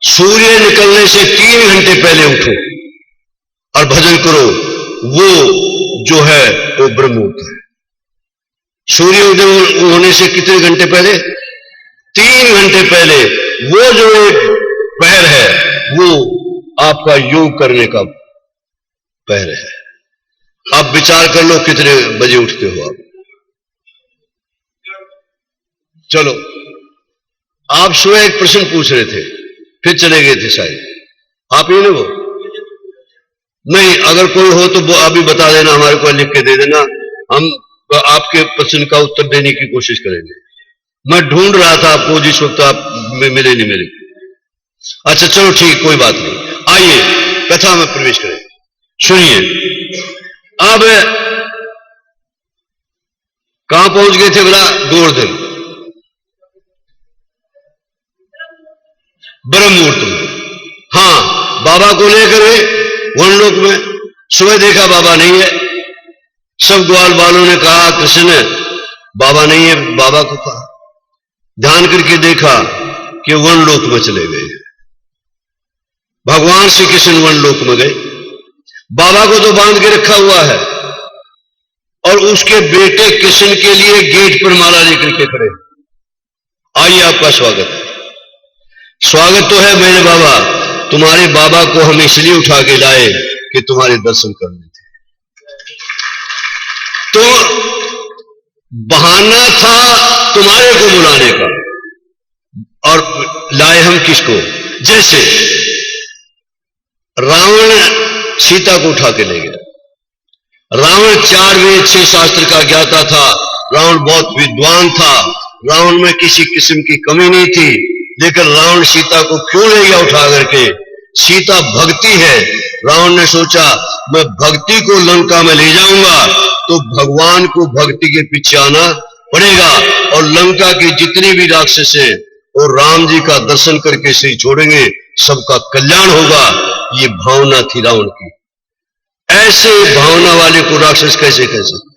सूर्य निकलने से 3 घंटे पहले उठो और भजन करो, वो जो है वो ब्रह्म मुहूर्त है। सूर्य उदय होने से कितने घंटे पहले? 3 घंटे पहले वो जो एक पहर है वो आपका योग करने का पहर है। आप विचार कर लो कितने बजे उठते हो आप। चलो, आप सुबह एक प्रश्न पूछ रहे थे, फिर चले गए थे शायद। आप ही ने वो नहीं, अगर कोई हो तो वो अभी बता देना, हमारे को लिख के दे देना, हम आपके प्रश्न का उत्तर देने की कोशिश करेंगे। मैं ढूंढ रहा था आपको जिस वक्त आप मिले नहीं मिले। अच्छा चलो ठीक, कोई बात नहीं। आइए कथा में प्रवेश करें। सुनिए, अब कहां पहुंच गए थे बोला? गोवर्धन ब्रह्म मुहूर्त में। हाँ, बाबा को लेकर वनलोक में सुबह देखा बाबा नहीं है। सब ग्वाल बालों ने कहा कृष्ण बाबा नहीं है। बाबा को कहा, ध्यान करके देखा कि वनलोक में चले गए। भगवान श्री कृष्ण वनलोक में गए। बाबा को तो बांध के रखा हुआ है और उसके बेटे कृष्ण के लिए गेट पर माला लेकर के खड़े। आइए, आपका स्वागत है। स्वागत तो है मेरे बाबा, तुम्हारे बाबा को हम इसलिए उठा के लाए कि तुम्हारे दर्शन करने थे। तो बहाना था तुम्हारे को बुलाने का, और लाए हम किसको? जैसे रावण सीता को उठा के ले गया। रावण 4 वेद 6 शास्त्र का ज्ञाता था। रावण बहुत विद्वान था। रावण में किसी किस्म की कमी नहीं थी, लेकिन रावण सीता को क्यों ले गया उठा करके? सीता भक्ति है। रावण ने सोचा मैं भक्ति को लंका में ले जाऊंगा तो भगवान को भक्ति के पीछे आना पड़ेगा, और लंका के जितने भी राक्षस हैं और राम जी का दर्शन करके से छोड़ेंगे, सबका कल्याण होगा। ये भावना थी रावण की। ऐसे भावना वाले को राक्षस कैसे कह सकते?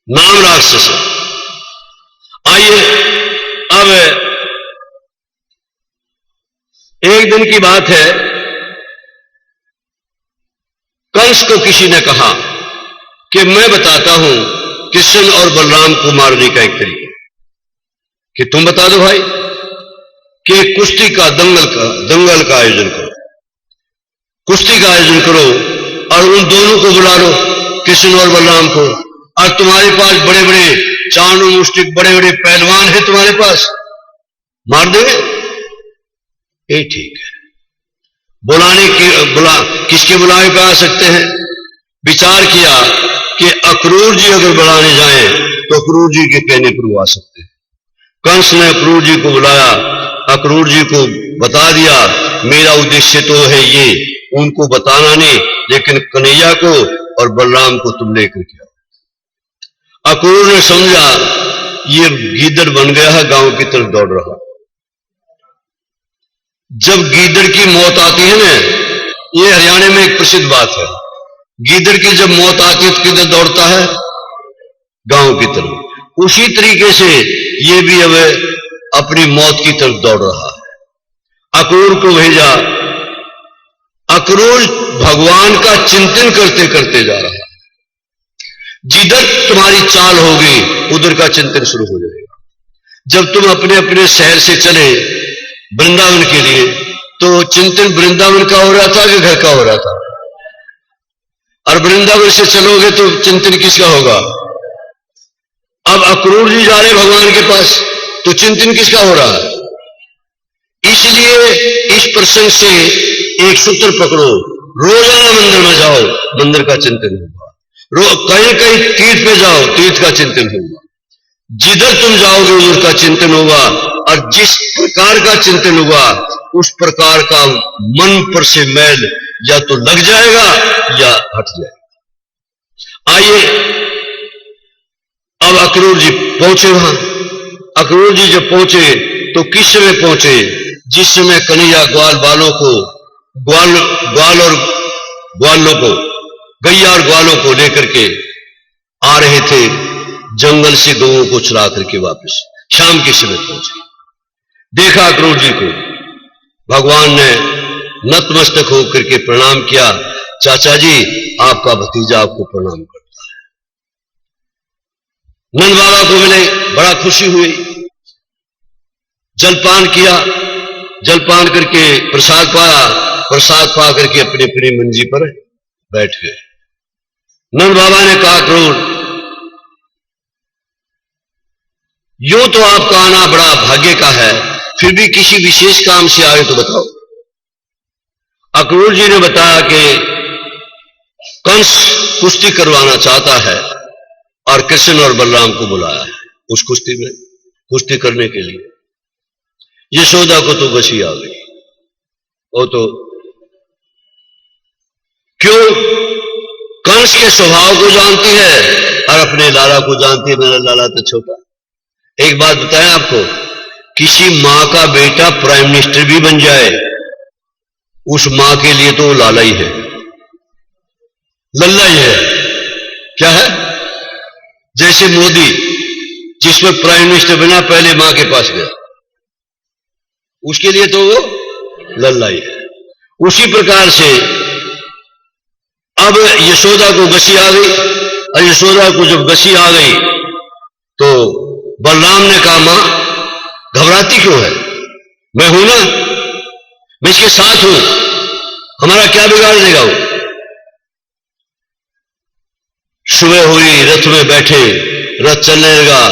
नाम राक्षस है। आइए, अब एक दिन की बात है, कंस को किसी ने कहा कि मैं बताता हूं कृष्ण और बलराम को मारने का एक तरीका, कि तुम बता दो भाई कि कुश्ती का दंगल का आयोजन करो, कुश्ती का आयोजन करो और उन दोनों को बुला लो, कृष्ण और बलराम को। और तुम्हारे पास बड़े बड़े चांडू मुष्टिक बड़े बड़े पहलवान हैं तुम्हारे पास, मार देंगे। ये ठीक है। किसके बुलावे पे आ सकते हैं? विचार किया कि अक्रूर जी अगर बुलाने जाएं तो अक्रूर जी के कहने पर वो आ सकते हैं। कंस ने अक्रूर जी को बुलाया। अक्रूर जी को बता दिया मेरा उद्देश्य तो है ये, उनको बताना नहीं, लेकिन कन्हैया को और बलराम को तुम लेकर के आओ। अक्रूर ने समझा ये गीदड़ बन गया है, गांव की तरफ दौड़ रहा। जब गीदड़ की मौत आती है ना, ये हरियाणा में एक प्रसिद्ध बात है, गीदड़ की जब मौत आती है तो किधर दौड़ता है? गांव की तरफ। उसी तरीके से ये भी अब अपनी मौत की तरफ दौड़ रहा है। अक्रूर को भेजा। अक्रूर भगवान का चिंतन करते करते जा रहा है। जिधर तुम्हारी चाल होगी उधर का चिंतन शुरू हो जाएगा। जब तुम अपने अपने शहर से चले वृंदावन के लिए, तो चिंतन वृंदावन का हो रहा था कि घर का हो रहा था? और वृंदावन से चलोगे तो चिंतन किसका होगा? अब अक्रूर जी जा रहे भगवान के पास, तो चिंतन किसका हो रहा है? इसलिए इस प्रसंग से एक सूत्र पकड़ो, रोजाना मंदिर में जाओ, मंदिर का चिंतन होगा। कहीं कहीं तीर्थ पे जाओ, तीर्थ का चिंतन होगा। जिधर तुम जाओगे उधर का चिंतन होगा, और जिस प्रकार का चिंतन होगा उस प्रकार का मन पर से मैल या तो लग जाएगा या हट जाएगा। आइए, अब अक्रूर जी पहुंचे वहां। अक्रूर जी जब पहुंचे तो किस समय पहुंचे? जिस समय कन्हैया ग्वालों को गैया और ग्वालों को लेकर के आ रहे थे, जंगल से गौओं को चुरा करके वापस शाम के समय पहुंचे। देखा क्रूर जी को। भगवान ने नतमस्तक होकर के प्रणाम किया। चाचा जी, आपका भतीजा आपको प्रणाम करता है। नंद बाबा को मिले, बड़ा खुशी हुई। जलपान किया, जलपान करके प्रसाद पाया, प्रसाद पा करके अपनी अपनी मंजी पर बैठ गए। नंद बाबा ने कहा, क्रूर, यूं तो आपका आना बड़ा भाग्य का है, फिर भी किसी विशेष काम से आए तो बताओ। अक्रूर जी ने बताया कि कंस कुश्ती करवाना चाहता है और कृष्ण और बलराम को बुलाया है उस कुश्ती में, कुश्ती करने के लिए। यशोदा को तो बसी आ गई। वो तो क्यों? कंस के स्वभाव को जानती है और अपने लाला को जानती है। मेरा लाला तो छोटा। एक बात बताएं आपको, किसी मां का बेटा प्राइम मिनिस्टर भी बन जाए, उस मां के लिए तो वो लाला ही है, लल्ला ही है। क्या है? जैसे मोदी, जिसमें प्राइम मिनिस्टर बना, पहले मां के पास गया, उसके लिए तो वो लल्ला ही है। उसी प्रकार से अब यशोदा को बसी आ गई, और यशोदा को जब बसी आ गई तो बलराम ने कहा, मां घबराती क्यों है? मैं हूं ना, मैं इसके साथ हूं, हमारा क्या बिगाड़ देगा वो? सुबह हुई, रथ में बैठे, रथ चलने लगा,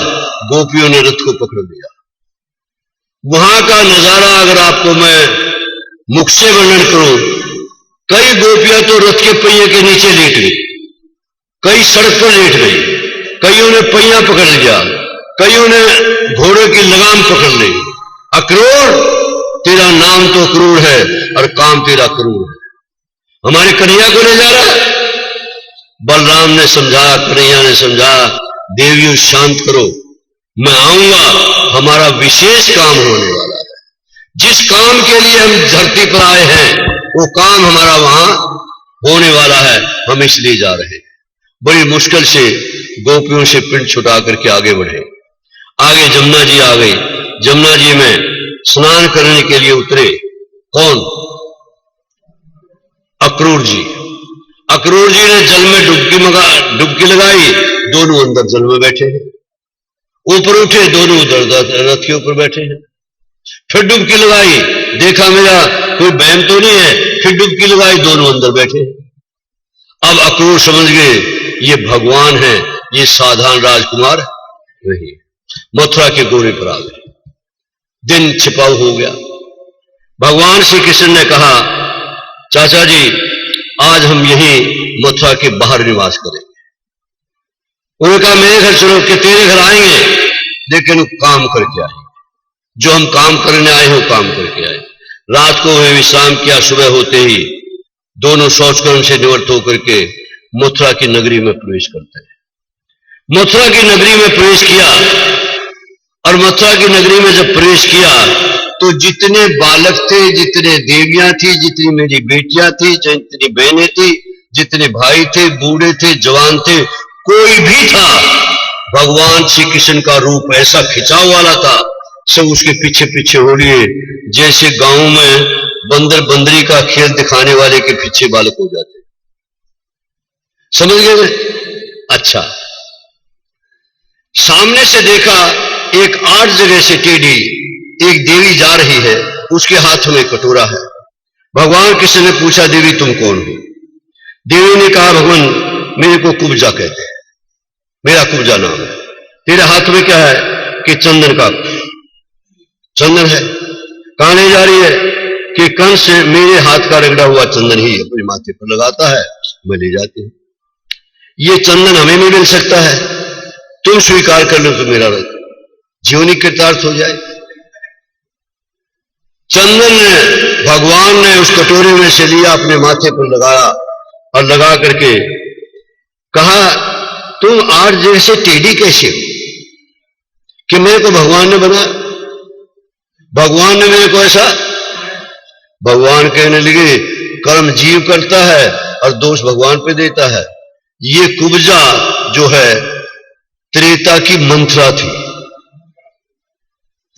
गोपियों ने रथ को पकड़ लिया। वहां का नजारा अगर आपको मैं मुख से वर्णन करूं, कई गोपियां तो रथ के पहिए के नीचे लेट गई, कई सड़क पर लेट गई, कईयों ने पहिया पकड़ लिया, कईयों ने घोड़े की लगाम पकड़ ली। अक्रूर, तेरा नाम तो क्रूर है और काम तेरा क्रूर है, हमारे कन्हैया को ले जा रहा है। बलराम ने समझाया, कन्हैया ने समझाया, देवियों शांत करो, मैं आऊंगा, हमारा विशेष काम होने वाला है। जिस काम के लिए हम धरती पर आए हैं वो काम हमारा वहां होने वाला है, हम इसलिए जा रहे हैं। बड़ी मुश्किल से गोपियों से पिंड छुटा करके आगे बढ़े। आगे जमुना जी आ गई। जमुना जी में स्नान करने के लिए उतरे। कौन? अक्रूर जी। अक्रूर जी ने जल में डुबकी लगाई, दोनों अंदर जल में बैठे हैं। ऊपर उठे, दोनों उधर रथ के ऊपर बैठे हैं। फिर डुबकी लगाई, देखा मेरा कोई बहन तो नहीं है, फिर डुबकी लगाई, दोनों अंदर बैठे हैं। अब अक्रूर समझ गए ये भगवान है, ये साधारण राजकुमार नहीं। मथुरा के गोरे पर आ गए। दिन छिपाऊ हो गया। भगवान श्री कृष्ण ने कहा, चाचा जी, आज हम यहीं मथुरा के बाहर निवास करेंगे। उन्होंने कहा, मेरे घर चलो, कि तेरे घर आएंगे, लेकिन काम करके आएंगे, जो हम काम करने आए हो काम करके आए। रात को वे विश्राम किया। सुबह होते ही दोनों शौचकर्म से निवृत्त होकर के मथुरा की नगरी में प्रवेश करते हैं। मथुरा की नगरी में प्रवेश किया, और मथुरा की नगरी में जब प्रवेश किया तो जितने बालक थे, जितने देवियां थी, जितनी मेरी बेटियां थी, जितनी बहनें थी, जितने भाई थे, बूढ़े थे, जवान थे, कोई भी था, भगवान श्री कृष्ण का रूप ऐसा खिंचाव वाला था, सब उसके पीछे पीछे हो लिए, जैसे गांव में बंदर बंदरी का खेल दिखाने वाले के पीछे बालक हो जाते। समझ गए? अच्छा, सामने से देखा, एक 8 जगह से टेढ़ी एक देवी जा रही है, उसके हाथ में कटोरा है। भगवान कृष्ण ने पूछा, देवी तुम कौन हो? देवी ने कहा, भगवान मेरे को कुब्जा कहते हैं, मेरा कुब्जा नाम है। तेरे हाथ में क्या है? कि चंदन का चंदन है। कहां ले जा रही है? कि कंस मेरे हाथ का रगड़ा हुआ चंदन ही अपने माथे पर लगाता है, मैं ले जाती हूं। ये चंदन हमें नहीं मिल सकता है, तुम स्वीकार कर लो तो मेरा जीवनी कृतार्थ हो जाए। चंदन भगवान ने उस कटोरे में से लिया, अपने माथे पर लगाया, और लगा करके कहा, तुम 8 जैसे टेढ़ी कैसे हो? कि मेरे को भगवान ने बनाया, भगवान ने मेरे को ऐसा। भगवान कहने लगे, कर्म जीव करता है और दोष भगवान पे देता है। ये कुब्जा जो है त्रेता की मंथरा थी।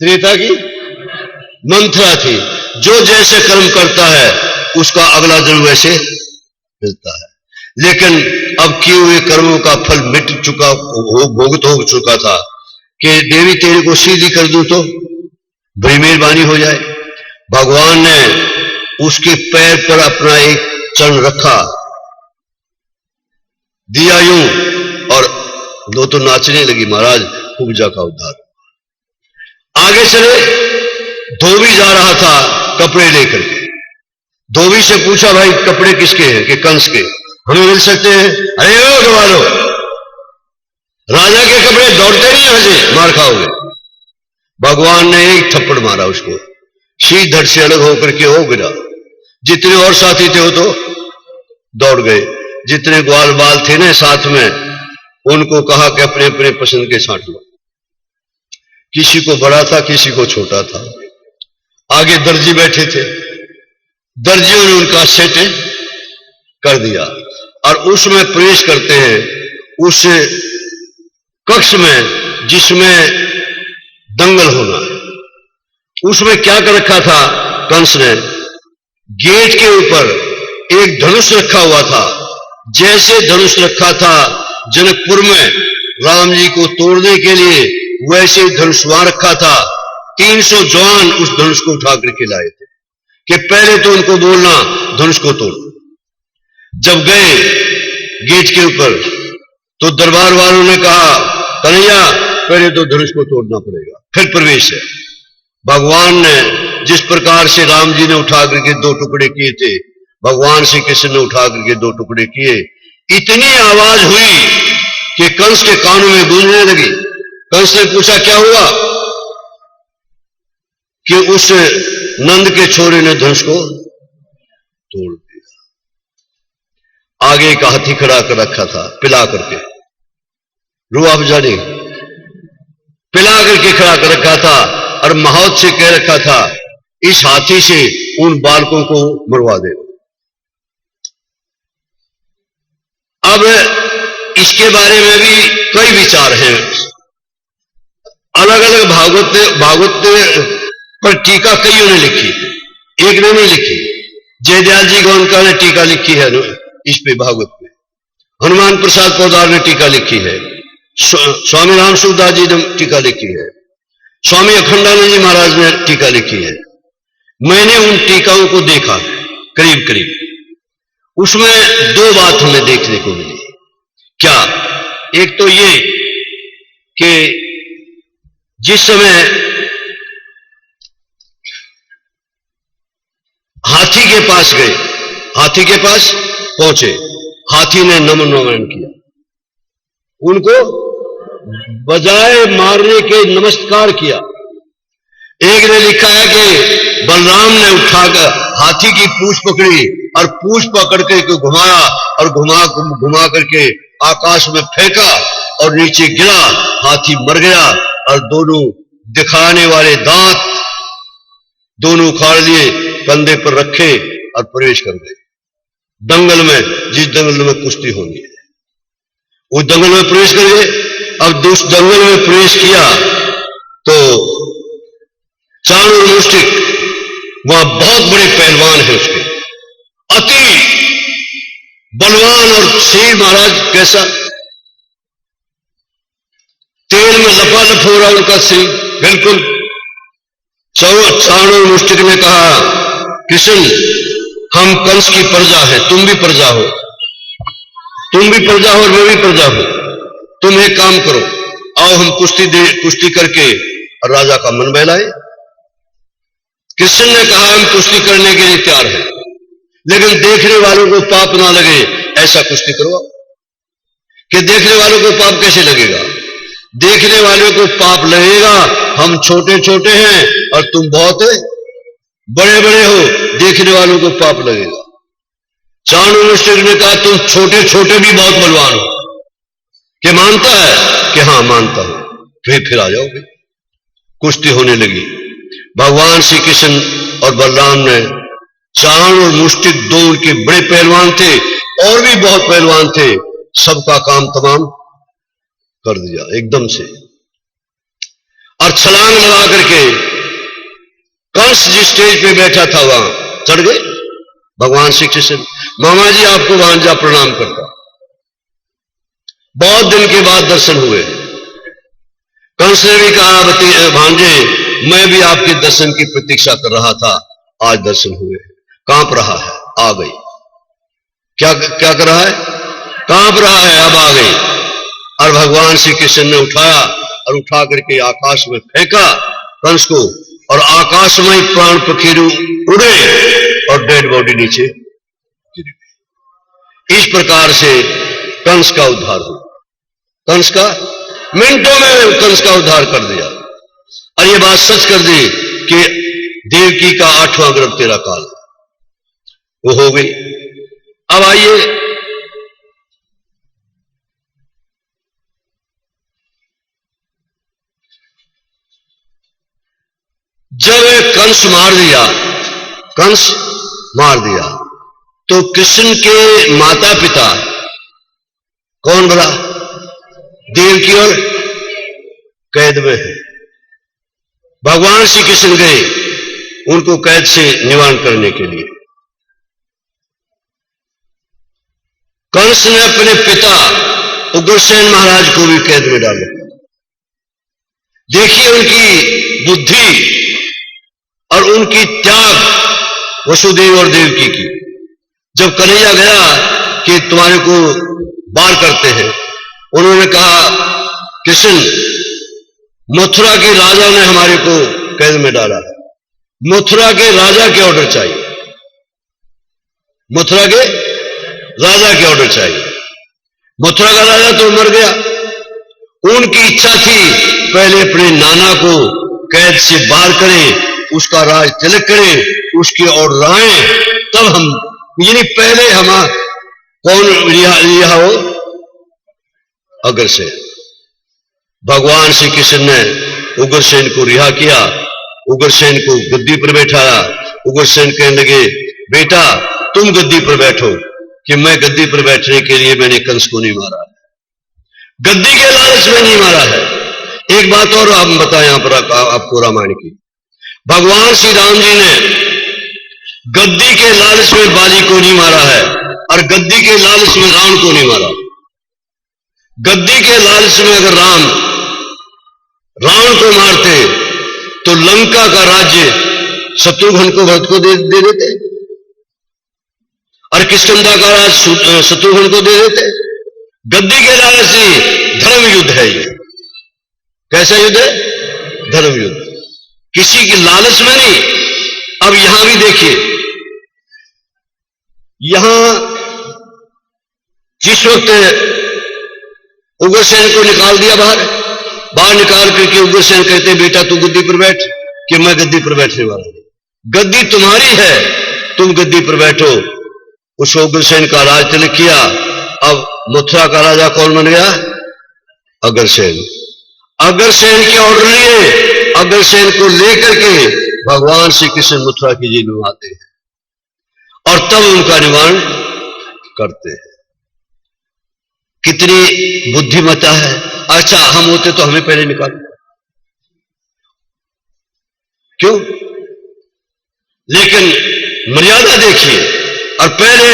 त्रेता की मंत्रा थी, जो जैसे कर्म करता है उसका अगला जन्म वैसे मिलता है। लेकिन अब किए हुए कर्मों का फल मिट चुका हो, भुगत हो चुका था कि देवी तेरे को सीधी कर दूं तो बड़ी मेहरबानी हो जाए। भगवान ने उसके पैर पर अपना एक चरण रखा, दिया यूं, और दो तो नाचने लगी, महाराज कुब्जा का उद्धार। आगे चले, धोबी जा रहा था कपड़े लेकर के। धोबी से पूछा, भाई कपड़े किसके हैं? कि कंस के। हमें मिल सकते हैं? अरे ओ गवालो, राजा के कपड़े दौड़ते नहीं, हंसे मार खाओगे। भगवान ने एक थप्पड़ मारा उसको, शीत धड़ से अलग होकर के हो गिरा। जितने और साथी थे वो तो दौड़ गए। जितने ग्वाल बाल थे ना साथ में, उनको कहा कि अपने अपने पसंद के छांट लो। किसी को बड़ा था, किसी को छोटा था। आगे दर्जी बैठे थे, दर्जियों ने उनका सेट कर दिया और उसमें प्रवेश करते हैं, उस कक्ष में जिसमें दंगल होना है। उसमें क्या कर रखा था कंस ने? गेट के ऊपर एक धनुष रखा हुआ था। जैसे धनुष रखा था जनकपुर में राम जी को तोड़ने के लिए, वैसे धनुष वहां रखा था। 300 जवान उस धनुष को उठा करके लाए थे कि पहले तो उनको बोलना धनुष को तोड़। जब गए गेट के ऊपर तो दरबार वालों ने कहा, कन्हैया पहले तो धनुष को तोड़ना पड़ेगा, फिर प्रवेश है। भगवान ने जिस प्रकार से राम जी ने उठा करके 2 टुकड़े किए थे, भगवान श्री कृष्ण ने उठा करके 2 टुकड़े किए। इतनी आवाज हुई कि कंस के कानों में गूंजने लगी। कंस ने पूछा, क्या हुआ? कि उस नंद के छोरे ने धनुष को तोड़ दिया। आगे एक हाथी खड़ा कर रखा था, पिला करके, रुआबजा ने पिला करके खड़ा कर रखा था और महावत से कह रखा था, इस हाथी से उन बालकों को मरवा दे। अब इसके बारे में भी कई विचार हैं। अलग अलग भागवत पर टीका कईयों ने लिखी, एक ने नहीं लिखी। जयदयाल जी गोनका ने टीका लिखी है इस पे भागवत पे। हनुमान प्रसाद पोदार ने टीका लिखी है। स्वामी राम सुखदास जी ने टीका लिखी है। स्वामी अखंडानंद जी महाराज ने टीका लिखी है। मैंने उन टीकाओं को देखा करीब करीब। उसमें 2 बात हमें देखने को मिली। क्या? एक तो ये कि जिस समय हाथी के पास गए, हाथी के पास पहुंचे, हाथी ने नमन नमन किया, उनको बजाय मारने के नमस्कार किया। एक ने लिखा है कि बलराम ने उठाकर हाथी की पूंछ पकड़ी और पूंछ पकड़ के घुमाया और घुमा करके आकाश में फेंका और नीचे गिरा। हाथी मर गया और दोनों दिखाने वाले दांत दोनों उखाड़ लिए, कंधे पर रखे और प्रवेश कर गए दंगल में। जिस दंगल में कुश्ती होनी है उस दंगल में प्रवेश कर गए। अब उस दंगल में प्रवेश किया तो चाणूर मुष्टिक वहां बहुत बड़े पहलवान है, उसके अति बलवान। और शेर महाराज कैसा तेल में लपालप हो रहा उनका शरीर बिल्कुल। चाणूर मुष्टिक ने कहा, कृष्ण हम कंस की प्रजा है, तुम भी प्रजा हो, तुम भी प्रजा हो और मैं भी प्रजा हूं। तुम एक काम करो, आओ हम कुश्ती करके और राजा का मन बहलाए। कृष्ण ने कहा, हम कुश्ती करने के लिए तैयार हैं, लेकिन देखने वालों को पाप ना लगे ऐसा कुश्ती करो। कि देखने वालों को पाप कैसे लगेगा? देखने वालों को पाप लगेगा, हम छोटे छोटे हैं और तुम बहुत बड़े बड़े हो, देखने वालों को पाप लगेगा। चाणूर मुष्टिक ने कहा, तुम छोटे छोटे भी बहुत बलवान हो। कि मानता है? कि हां मानता हूं। फिर आ जाओगे। कुश्ती होने लगी। भगवान श्री कृष्ण और बलराम ने, चाणूर मुष्टिक 2 उनके बड़े पहलवान थे, और भी बहुत पहलवान थे, सबका काम तमाम कर दिया एकदम से। और छलांग लगा करके कंस जिस स्टेज पे बैठा था वहां चढ़ गए भगवान श्री कृष्ण। मामा जी आपको भांजा प्रणाम करता। बहुत दिन के बाद दर्शन हुए। कंस ने भी कहा भांजे मैं भी आपके दर्शन की प्रतीक्षा कर रहा था, आज दर्शन हुए। कांप रहा है, आ गई। क्या क्या कर रहा है? कांप रहा है, अब आ गई। और भगवान श्री कृष्ण ने उठाया और उठा करके आकाश में फेंका कंस को, और आकाश में ही प्राण पखेरु उड़े और डेड बॉडी नीचे गिर गई। इस प्रकार से कंस का उद्धार हुआ। कंस का मिनटों में कंस का उद्धार कर दिया। और ये बात सच कर दी कि देवकी का 8वां गर्भ 13 काल वो हो गई। अब आइए जब कंस मार दिया तो कृष्ण के माता पिता कौन बोला? देवकी और कैद में है। भगवान श्री कृष्ण गए उनको कैद से निवारण करने के लिए। कंस ने अपने पिता उग्रसेन महाराज को भी कैद में डाला। देखिए उनकी बुद्धि और उनकी त्याग वसुदेव और देवकी की। जब कन्हैया गया कि तुम्हारे को बार करते हैं, उन्होंने कहा कृष्ण मथुरा के राजा ने हमारे को कैद में डाला है, मथुरा के राजा के ऑर्डर चाहिए, मथुरा के राजा के ऑर्डर चाहिए। मथुरा का राजा तो मर गया। उनकी इच्छा थी पहले अपने नाना को कैद से बाहर करें, उसका राज तिलक करें, उसके ऑर्डर आए तब हम, यानी पहले हम कौन रिहा हो? अग्रसेन। भगवान श्री कृष्ण ने उग्रसेन को रिहा किया, उग्रसेन को गद्दी पर बैठाया। उग्रसेन कहने लगे बेटा तुम गद्दी पर बैठो, कि मैं गद्दी पर बैठने के लिए मैंने कंस को नहीं मारा, गद्दी के लालच में नहीं मारा है। एक बात और हम बताएं यहां पर आपको रामायण की। भगवान श्री राम जी ने गद्दी के लालच में बाली को नहीं मारा है और गद्दी के लालच में राम को नहीं मारा। गद्दी के लालच में अगर रावण को मारते तो लंका का राज्य शत्रुघ्न को भरत को दे देते, और किष्किंधा का राज शत्रुघ्न को दे देते। गद्दी के लालच से धर्म युद्ध है ये। कैसा युद्ध है? धर्म युद्ध। किसी की लालच में नहीं। अब यहां भी देखिए, यहां जिस वक्त उग्रसेन को निकाल दिया बाहर निकाल करके उग्रसेन कहते बेटा तू गद्दी पर बैठ, कि मैं गद्दी पर बैठने वाला हूं, गद्दी तुम्हारी है, तुम गद्दी पर बैठो। उस उग्रसेन का राज तिलक किया। अब मथुरा का राजा कौन बन गया? अग्रसेन। अग्रसेन के ऑर्डर लिए, अग्रसेन को लेकर के भगवान श्री कृष्ण मथुरा की जेल में आते हैं और तब उनका निवारण करते हैं। कितनी बुद्धिमत्ता है। अच्छा हम होते तो हमें पहले निकाल, क्यों? लेकिन मर्यादा देखिए, और पहले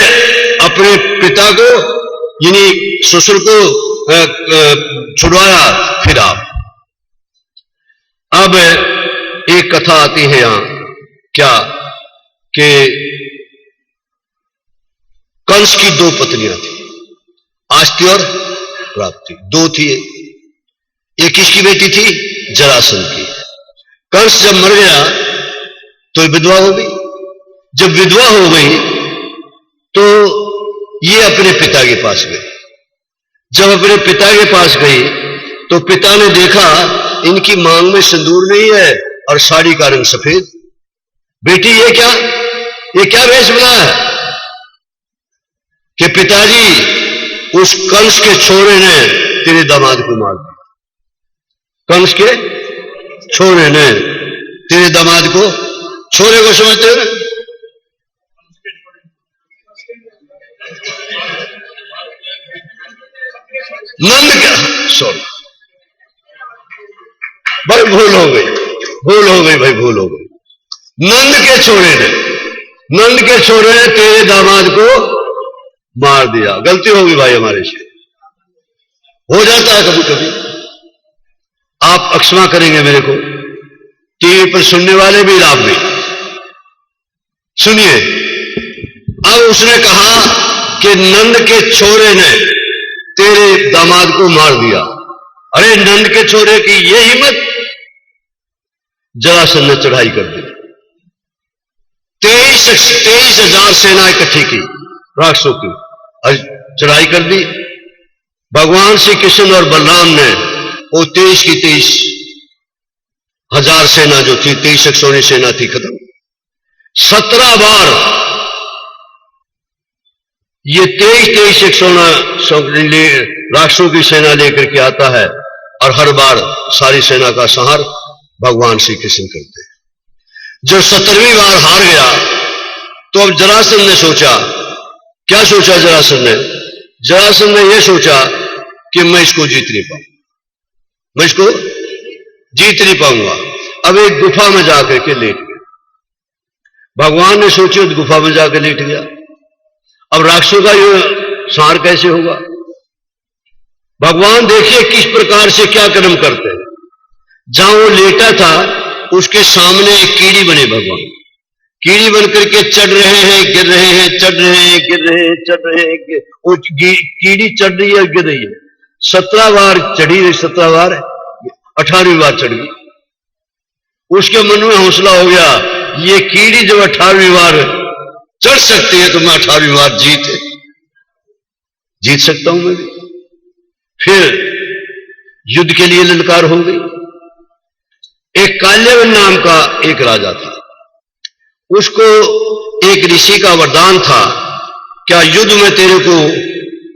अपने पिता को यानी ससुर को छुड़वाया, फिर आप। अब एक कथा आती है यहां, क्या कि कंस की 2 पत्नियां थी, आस्ती और प्राप्ति, 2 थी। एक किसकी बेटी थी? जरासंध की। कंस जब मर गया तो विधवा हो गई। जब विधवा हो गई तो ये अपने पिता के पास गई। जब अपने पिता के पास गई तो पिता ने देखा इनकी मांग में सिंदूर नहीं है और साड़ी का रंग सफेद। बेटी ये क्या वेश बना है? कि पिताजी उस कंस के छोरे ने तेरे दामाद को मार दिया। कंस के छोरे ने तेरे दामाद को, छोरे को समझते हो? नंद क्या? सॉरी भाई, भूल हो गई भाई, भूल हो गई। नंद के छोरे ने तेरे दामाद को मार दिया। गलती होगी भाई हमारे से, हो जाता है कभी कभी। आप अक्षमा करेंगे मेरे को, टीवी पर सुनने वाले भी, आप भी सुनिए। अब उसने कहा कि नंद के छोरे ने तेरे दामाद को मार दिया। अरे नंद के छोरे की ये हिम्मत! जरासंध ने चढ़ाई कर दी। 23,000 सेना इकट्ठी की राक्षसों की, चढ़ाई कर दी। भगवान श्री कृष्ण और बलराम ने वो 23 की 23,000 सेना जो थी, 23,100 सेना थी, खत्म। 17 बार ये 23,100 राक्षसों की सेना लेकर के आता है और हर बार सारी सेना का संहार भगवान श्री कृष्ण करते हैं। जब 17वीं बार हार गया तो अब जरासंध ने सोचा, क्या सोचा जरासंध ने? जरासंध ने यह सोचा कि मैं इसको जीत नहीं पाऊंगा। अब एक गुफा में जाकर के लेट गया। भगवान ने सोचा, गुफा में जाकर लेट गया। अब राक्षसों का यह संहार कैसे होगा? भगवान देखिए किस प्रकार से क्या कर्म करते हैं। जहां वो लेटा था उसके सामने एक कीड़ी बने। भगवान कीड़ी बनकर के चढ़ रहे हैं, गिर रहे हैं, चढ़ रहे हैं, गिर रहे हैं, चढ़ रहे हैं। वो कीड़ी चढ़ रही है, गिर रही है। 17 बार चढ़ी, 17 बार, 18वीं बार चढ़ गई। उसके मन में हौसला हो गया, ये कीड़ी जब 18वीं बार चढ़ सकती है तो मैं 18वीं बार जीत सकता हूं मैं भी। फिर युद्ध के लिए ललकार हो गई। एक काल्यवन नाम का एक राजा था। उसको एक ऋषि का वरदान था, क्या युद्ध में तेरे को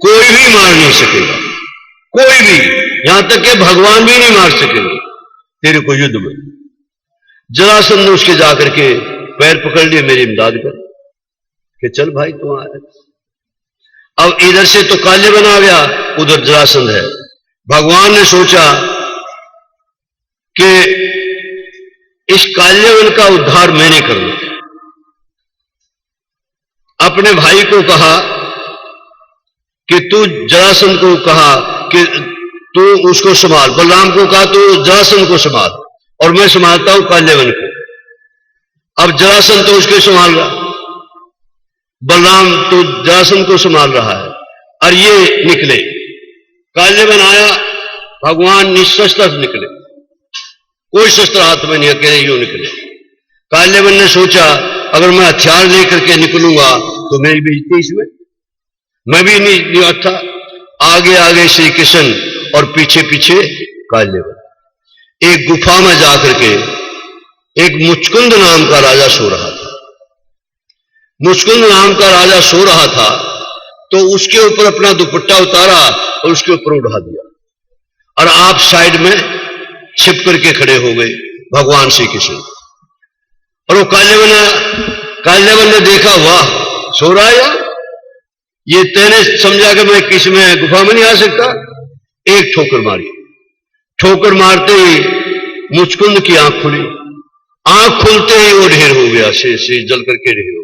कोई भी मार नहीं सकेगा, कोई भी, यहां तक कि भगवान भी नहीं मार सकेंगे तेरे को युद्ध में। जरासंध ने उसके जाकर के पैर पकड़ लिए, मेरी इमदाद कर, कि चल भाई तुम आए। अब इधर से तो काल्यवन आ गया, उधर जरासंध है। भगवान ने सोचा कि इस काल्यवन का उद्धार मैंने करना। अपने भाई को कहा कि तू जरासंध को कहा कि तू उसको संभाल। बलराम को कहा तू जरासंध को संभाल और मैं संभालता हूं काल्यवन को। अब जरासंध तो उसके संभाल रहा, बलराम तो जरासंध को संभाल रहा है। और ये निकले, काल्यवन आया, भगवान निशस्त्र निकले, कोई शस्त्र हाथ में नहीं, अकेले यूं निकले। काल्यवन ने सोचा अगर मैं हथियार लेकर के निकलूंगा तो मेरी बेइज्जती इसमें, मैं भी नहीं था। आगे आगे श्री कृष्ण और पीछे पीछे काल्यवन। एक गुफा में जाकर के एक मुचकुंद नाम का राजा सो रहा था। मुचकुंद नाम का राजा सो रहा था तो उसके ऊपर अपना दुपट्टा उतारा और उसके ऊपर उड़ा दिया और आप साइड में छिप करके खड़े हो गए भगवान श्री कृष्ण। और वो काल्यवन ने देखा, वाह सो रहा है यार, ये तेने समझा कि मैं किस में गुफा में नहीं आ सकता। एक ठोकर मारी, ठोकर मारते ही मुचकुंद की आंख खुली। आंख खुलते ही वो ढेर हो गया, से जल करके ढेर हो गया।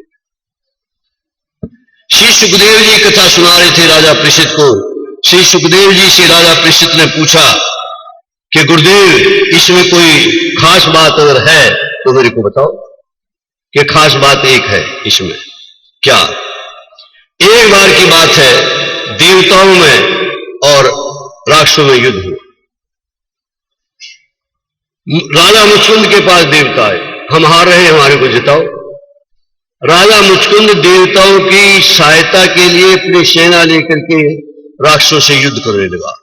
श्री सुखदेव जी कथा सुना रहे थे राजा परीक्षित को। श्री सुखदेव जी से राजा परीक्षित ने पूछा कि गुरुदेव इसमें कोई खास बात अगर है तो मेरे को बताओ। कि खास बात एक है इसमें। क्या? एक बार की बात है, देवताओं में और राक्षसों में युद्ध हुआ। राजा मुचकुंद के पास देवता है, हम हार रहे हैं, हमारे को जिताओ। राजा मुचकुंद देवताओं की सहायता के लिए अपनी सेना लेकर के राक्षसों से युद्ध करने लगा।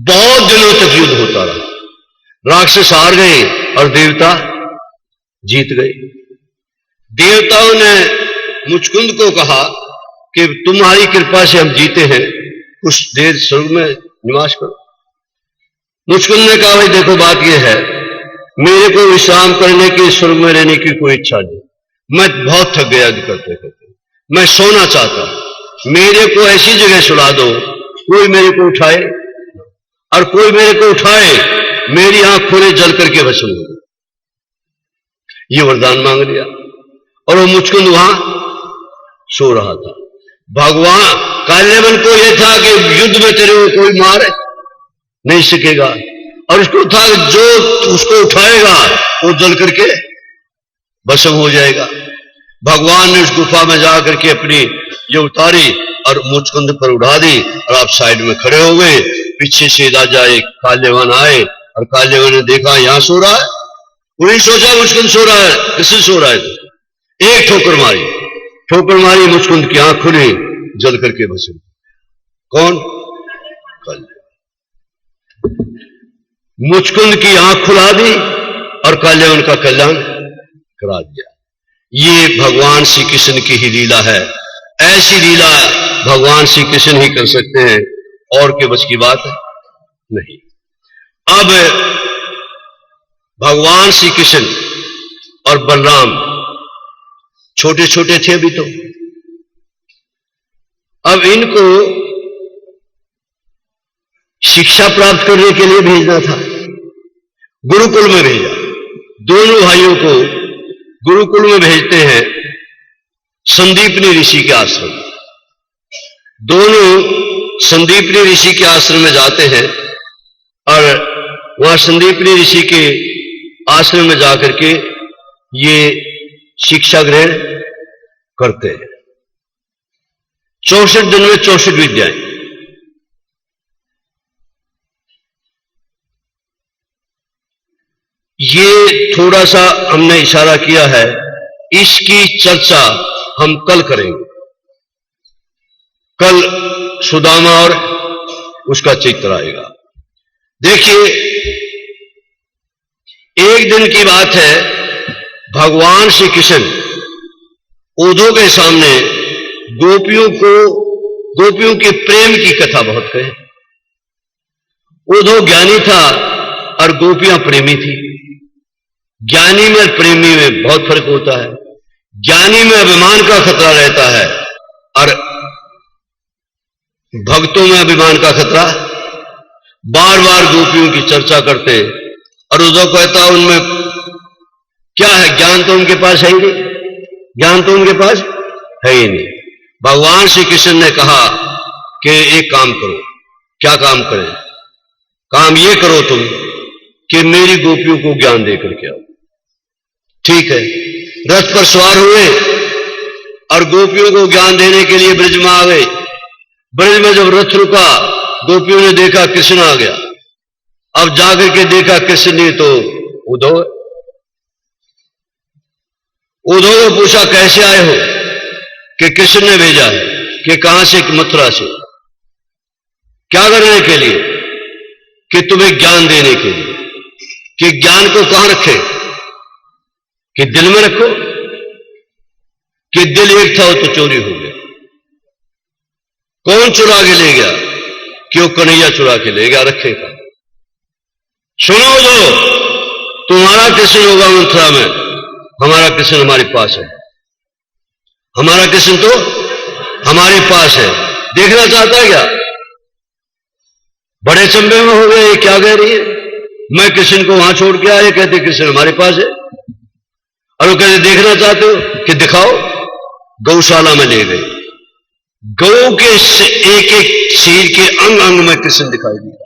बहुत दिनों तक युद्ध होता रहा। राक्षस हार गए और देवता जीत गए। देवताओं ने मुचकुंद को कहा कि तुम्हारी कृपा से हम जीते हैं, कुछ देर स्वर्ग में निवास करो। मुचकुंद ने कहा भाई देखो बात यह है, मेरे को विश्राम करने की, स्वर्ग में रहने की कोई इच्छा नहीं। मैं बहुत थक गया करते करते, मैं सोना चाहता हूं। मेरे को ऐसी जगह सुला दो कोई मेरे को उठाए, और कोई मेरे को उठाए मेरी आंख खोले जल करके भस्म हो। ये वरदान मांग लिया और वो मुचकुंद वहां सो रहा था। भगवान काल्यवन को यह था कि युद्ध में तेरे को कोई मार नहीं सकेगा, और उसको था जो उसको उठाएगा वो जल करके भस्म हो जाएगा। भगवान ने उस गुफा में जाकर के अपनी ये उतारी और मुचकुंद पर उड़ा दी, और आप साइड में खड़े हो गए। पीछे से राजा एक काल्यवन आए, और काल्यवन ने देखा यहां सो रहा है। उन्हें सोचा मुचकुंद सो रहा है, किससे सो रहा है? तो एक ठोकर मारी, मुचकुंद की आंख खुली, जल करके भस्म। कौन? काल्यवन। मुचकुंद की आंख खुला दी और काल्यवन का कल्याण करा दिया। ये भगवान श्री कृष्ण की ही लीला है। ऐसी लीला भगवान श्री कृष्ण ही कर सकते हैं, और के बस की बात नहीं। अब भगवान श्री कृष्ण और बलराम छोटे छोटे थे अभी तो। अब इनको शिक्षा प्राप्त करने के लिए भेजना था, गुरुकुल में भेजा। दोनों भाइयों को गुरुकुल में भेजते हैं, संदीपनी ऋषि के आश्रम। दोनों संदीपनी ऋषि के आश्रम में जाते हैं, और वहां संदीपनी ऋषि के आश्रम में जाकर के ये शिक्षा ग्रहण करते हैं। 64 दिन में 64 विद्याएं। ये थोड़ा सा हमने इशारा किया है, इसकी चर्चा हम कल करेंगे। कल सुदामा और उसका चित्र आएगा। देखिए, एक दिन की बात है, भगवान श्री कृष्ण उद्धव के सामने गोपियों के प्रेम की कथा बहुत कहे। उद्धव ज्ञानी था और गोपियां प्रेमी थी। ज्ञानी में प्रेमी में बहुत फर्क होता है। ज्ञानी में अभिमान का खतरा रहता है, और भक्तों में अभिमान का खतरा। बार बार गोपियों की चर्चा करते, और उद्धव कहता उनमें क्या है? ज्ञान तो उनके पास है ही नहीं, ज्ञान तो उनके पास है ही नहीं। भगवान श्री कृष्ण ने कहा कि एक काम करो। क्या काम करें? काम ये करो तुम कि मेरी गोपियों को ज्ञान देकर के आओ। ठीक है। रथ पर सवार हुए और गोपियों को ज्ञान देने के लिए ब्रज में आ गए। ब्रज में जब रथ रुका, गोपियों ने देखा कृष्ण आ गया। अब जाकर के देखा कृष्ण ने तो उद्धव को पूछा कैसे आए हो? कि कृष्ण ने भेजा है। कि कहां से? मथुरा से। क्या करने के लिए? कि तुम्हें ज्ञान देने के लिए। कि ज्ञान को कहां रखे? कि दिल में रखो। कि दिल एक था वो तो चोरी हो गया। कौन चुरा के ले गया? कि वो कन्हैया चुरा के ले गया। रखेगा। सुनो दो, तुम्हारा कृष्ण होगा मथुरा में, हमारा कृष्ण हमारे पास है। हमारा कृष्ण तो हमारे पास है। देखना चाहता है क्या? बड़े चंबे में हो गए। क्या कह रही है? मैं कृष्ण को वहां छोड़ के आए, कहते कृष्ण हमारे पास है। और वो कहते देखना चाहते हो? कि दिखाओ। गौशाला में ले गए। गौ के एक एक शरीर के अंग अंग में कृष्ण दिखाई दिया।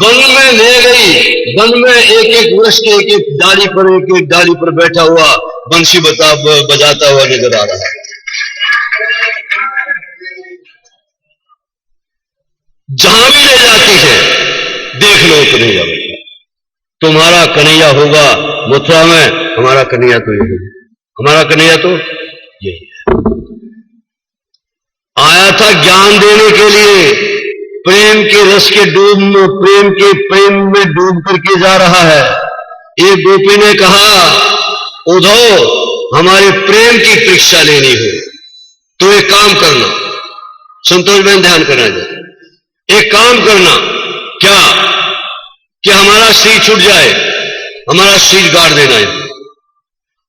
वन में ले गई। वन में एक एक वृक्ष के एक एक डाली पर बैठा हुआ बंसी बजाता हुआ नजर आ रहा है। जहां भी ले जाती है, देख लो कन्हैया बैठा। तुम्हारा कन्हैया होगा मथुरा में, हमारा कन्हैया तो यही है। हमारा कन्हैया तो यही है। आया था ज्ञान देने के लिए। प्रेम के रस के प्रेम में डूब करके जा रहा है। एक गोपी ने कहा उद्धव हमारे प्रेम की परीक्षा लेनी हो तो एक काम करना। संतोष बहन ध्यान करना चाहिए। एक काम करना। क्या? कि हमारा सिर छूट जाए, हमारा सिर गाड़ देना है,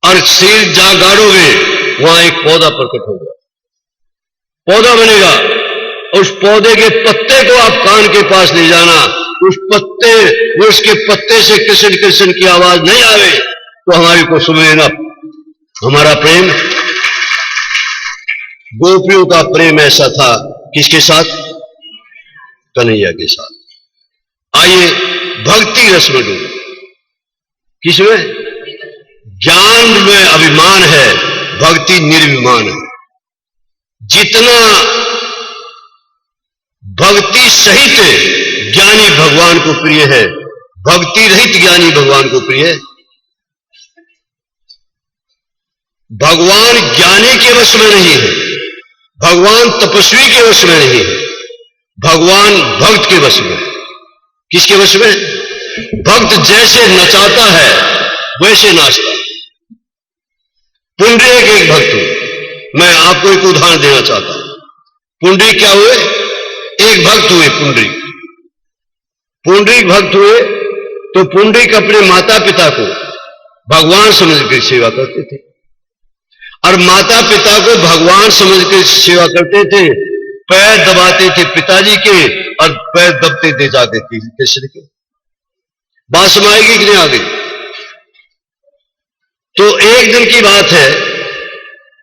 और सिर जहां गाड़ोगे वहां एक पौधा प्रकट होगा। पौधा बनेगा। उस पौधे के पत्ते को आप कान के पास ले जाना उस पत्ते, वृक्ष के पत्ते से कृष्ण कृष्ण की आवाज नहीं आवे तो हमारी को सुने ना। हमारा प्रेम, गोपियों का प्रेम ऐसा था, किसके साथ? कन्हैया के साथ। आइए भक्ति रस में डूबे। किसमें? ज्ञान में अभिमान है, भक्ति निर्विमान है। जितना भक्ति सहित ज्ञानी भगवान को प्रिय है, भक्ति रहित ज्ञानी भगवान को प्रिय है। भगवान ज्ञानी के वश में नहीं है, भगवान तपस्वी के वश में नहीं है, भगवान भक्त के वश में। किसके वश में? भक्त जैसे नचाता है वैसे नाचता है। पुंडरीक एक भक्त हुए। मैं आपको एक उदाहरण देना चाहता हूं। पुंडरीक क्या हुए? एक भक्त हुए पुंडरीक। पुंडरीक भक्त हुए तो पुंडरीक अपने माता पिता को भगवान समझकर सेवा करते थे, और माता पिता को भगवान समझकर सेवा करते थे। पैर दबाते थे पिताजी के और पैर दबते थे जाते थे कृष्ण के। बात समाएगी कि नहीं आ गई? तो एक दिन की बात है,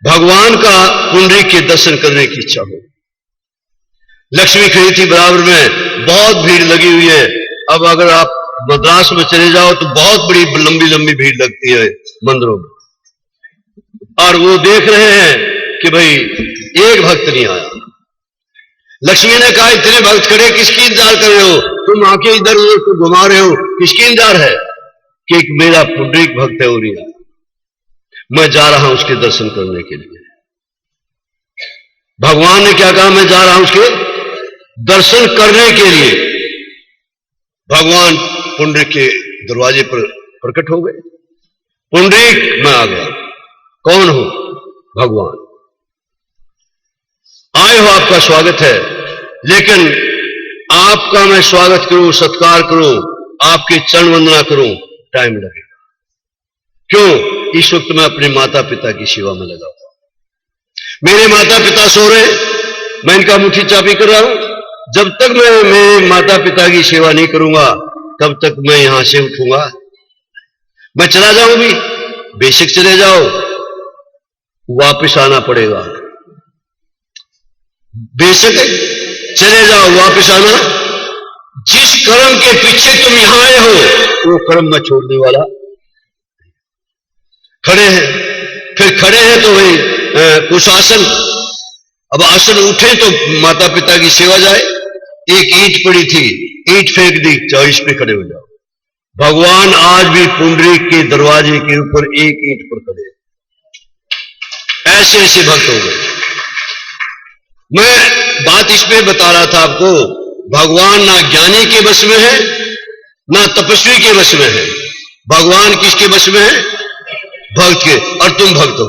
भगवान का पुंडरीक के दर्शन करने की इच्छा हो। लक्ष्मी खड़ी थी बराबर में, बहुत भीड़ लगी हुई है। अब अगर आप मद्रास में चले जाओ तो बहुत बड़ी लंबी लंबी भीड़ लगती है मंदिरों में, और वो देख रहे हैं कि भाई एक भक्त नहीं आया। लक्ष्मी ने कहा, इतने भक्त खड़े, किसकी इंतजार कर रहे हो? तुम आंखें इधर उधर को घुमा रहे हो, किसकी इंतजार है? कि एक मेरा पुंडरीक भक्त है, वो नहीं आया, मैं जा रहा हूं उसके दर्शन करने के लिए। भगवान ने क्या कहा? मैं जा रहा हूं उसके दर्शन करने के लिए। भगवान पुंडरीक के दरवाजे पर प्रकट हो गए। पुंडरीक, मैं आ गया। कौन हो? भगवान। आए हो, आपका स्वागत है, लेकिन आपका मैं स्वागत करूं, सत्कार करूं, आपके चरण वंदना करूं, टाइम लगेगा। क्यों? इस वक्त मैं अपने माता पिता की सेवा में लगा हूं। मेरे माता पिता सो रहे, मैं इनका मुट्ठी चाबी कर रहा हूं। जब तक मैं मेरे माता पिता की सेवा नहीं करूंगा तब तक मैं यहां से उठूंगा। मैं चला जाऊं भी, बेशक चले जाओ, वापस आना पड़ेगा। बेशक चले जाओ, वापस आना। जिस कर्म के पीछे तुम यहां आए हो वो कर्म मैं छोड़ने वाला। खड़े हैं, फिर खड़े हैं तो भाई कुछ आसन, अब आसन उठे तो माता पिता की सेवा जाए। एक ईंट पड़ी थी, ईंट फेंक दी, चौइस पे खड़े हो जाओ। भगवान आज भी पुंडरीक के दरवाजे के ऊपर एक ईंट पर खड़े। ऐसे ऐसे भक्त हो गए। मैं बात इसमें बता रहा था आपको, भगवान ना ज्ञानी के वश में है ना तपस्वी के वश में है। भगवान किसके वश में है? भक्त के। और तुम भक्त हो।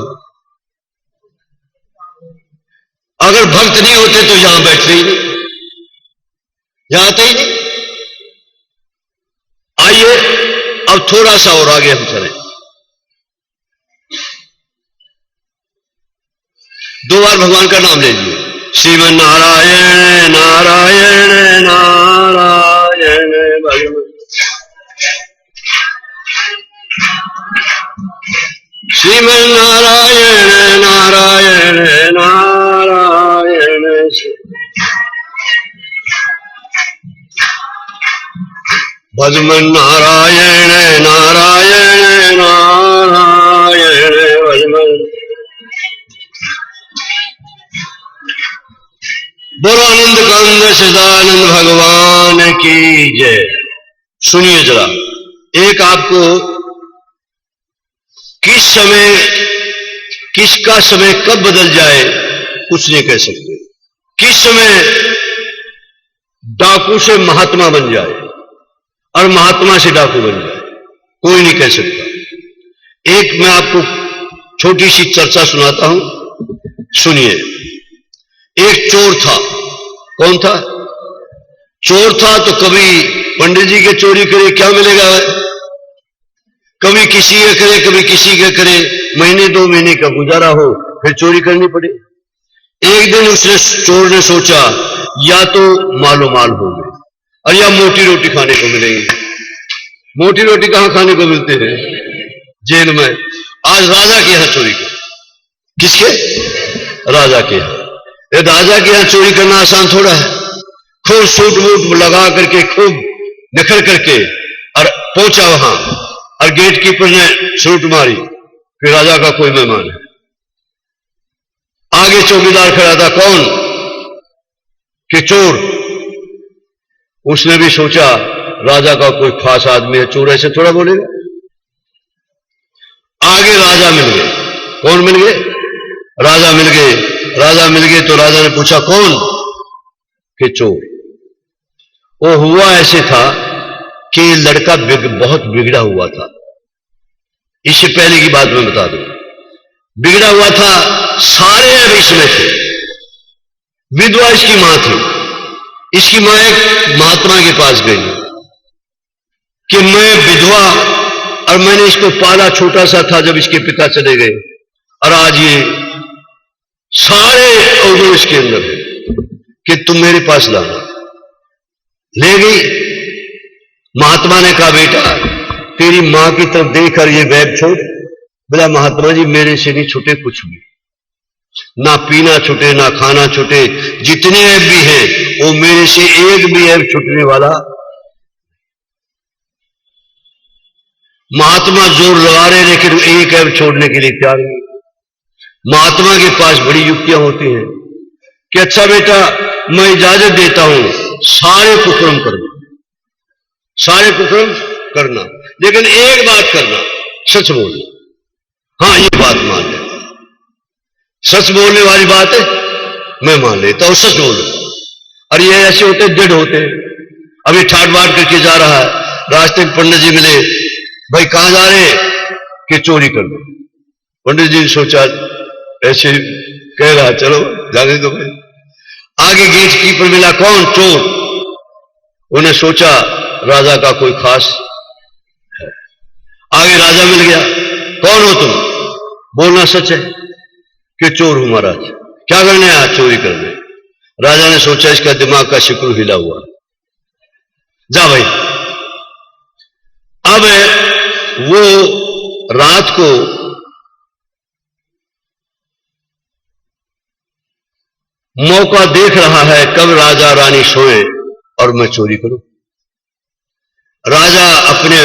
अगर भक्त नहीं होते तो यहां बैठते ही नहीं, यहां आते ही नहीं। आइए अब थोड़ा सा और आगे हम चलें। दो बार भगवान का नाम ले लीजिए। श्रीमन नारायण नारायण नारायण भगवान। श्रीमन नारायण नारायण नारायण। भजमन नारायण नारायण नारायण भजमन। बोलो आनंद कंद सदानंद भगवान की जय। सुनिए जरा, एक आपको किस समय, किसका समय कब बदल जाए कुछ नहीं कह सकते। किस समय डाकू से महात्मा बन जाए और महात्मा से डाकू बन जाए, कोई नहीं कह सकता। एक मैं आपको छोटी सी चर्चा सुनाता हूं, सुनिए। एक चोर था। कौन था? चोर था। तो कभी पंडित जी के चोरी करे, क्या मिलेगा? कभी किसी के करे, कभी किसी के करे, महीने दो महीने का गुजारा हो, फिर चोरी करनी पड़े। एक दिन उसने, चोर ने सोचा या तो मालो माल हो गए, और या मोटी रोटी खाने को मिलेगी। मोटी रोटी कहां खाने को मिलते हैं? जेल में। आज राजा के यहां चोरी कर, किसके? राजा के यहां। राजा के यहां चोरी करना आसान थोड़ा है। खूब सूट वूट लगा करके, खूब निखर करके और पहुंचा वहां, और गेट कीपर ने सूट मारी कि राजा का कोई मेहमान है। आगे चौकीदार खड़ा था, कौन? कि चोर। उसने भी सोचा राजा का कोई खास आदमी है, चोर ऐसे थोड़ा बोलेगा। आगे राजा मिल गए। कौन मिल गए? राजा मिल गए। राजा मिल गए तो राजा ने पूछा कौन? कि चोर। वो हुआ ऐसे था कि लड़का बहुत बिगड़ा हुआ था। इससे पहले की बात मैं बता दूं, बिगड़ा हुआ था, सारे अब इसमें थे। विधवा इसकी मां थी। इसकी मां एक महात्मा के पास गई कि मैं विधवा, और मैंने इसको पाला, छोटा सा था जब इसके पिता चले गए, और आज ये सारे अवगुण इसके अंदर है कि तुम मेरे पास लाना। ले गई। महात्मा ने कहा बेटा तेरी मां की तरफ देखकर ये बैग छोड़। बोला महात्मा जी मेरे से नहीं छूटे कुछ भी, ना पीना छूटे ना खाना छूटे, जितने ऐब भी हैं वो मेरे से एक भी ऐब छूटने वाला। महात्मा जोर लगा रहे लेकिन एक ऐब छोड़ने के लिए तैयार नहीं। महात्मा के पास बड़ी युक्तियां होती हैं कि अच्छा बेटा मैं इजाजत देता हूं, सारे कुकर्म करना, सारे कुकर्म करना, लेकिन एक बात करना, सच बोलना। हाँ ये बात मान ले, सच बोलने वाली बात है मैं मान लेता हूं, सच बोलो। और ये ऐसे होते जड़ होते। अभी ठाट बाट करके जा रहा है, रास्ते में पंडित जी मिले, भाई कहां जा रहे? कि चोरी कर दो। पंडित जी ने सोचा ऐसे कह रहा चलो जाने दो भाई। आगे गेट कीपर मिला, कौन? चोर। उन्हें सोचा राजा का कोई खास है। आगे राजा मिल गया, कौन हो तुम? बोलना सच है कि चोर हूं महाराज। क्या करने आया? चोरी करने। राजा ने सोचा इसका दिमाग का शिकरू हिला हुआ, जा भाई। अब वो रात को मौका देख रहा है कब राजा रानी सोए और मैं चोरी करूं। राजा अपने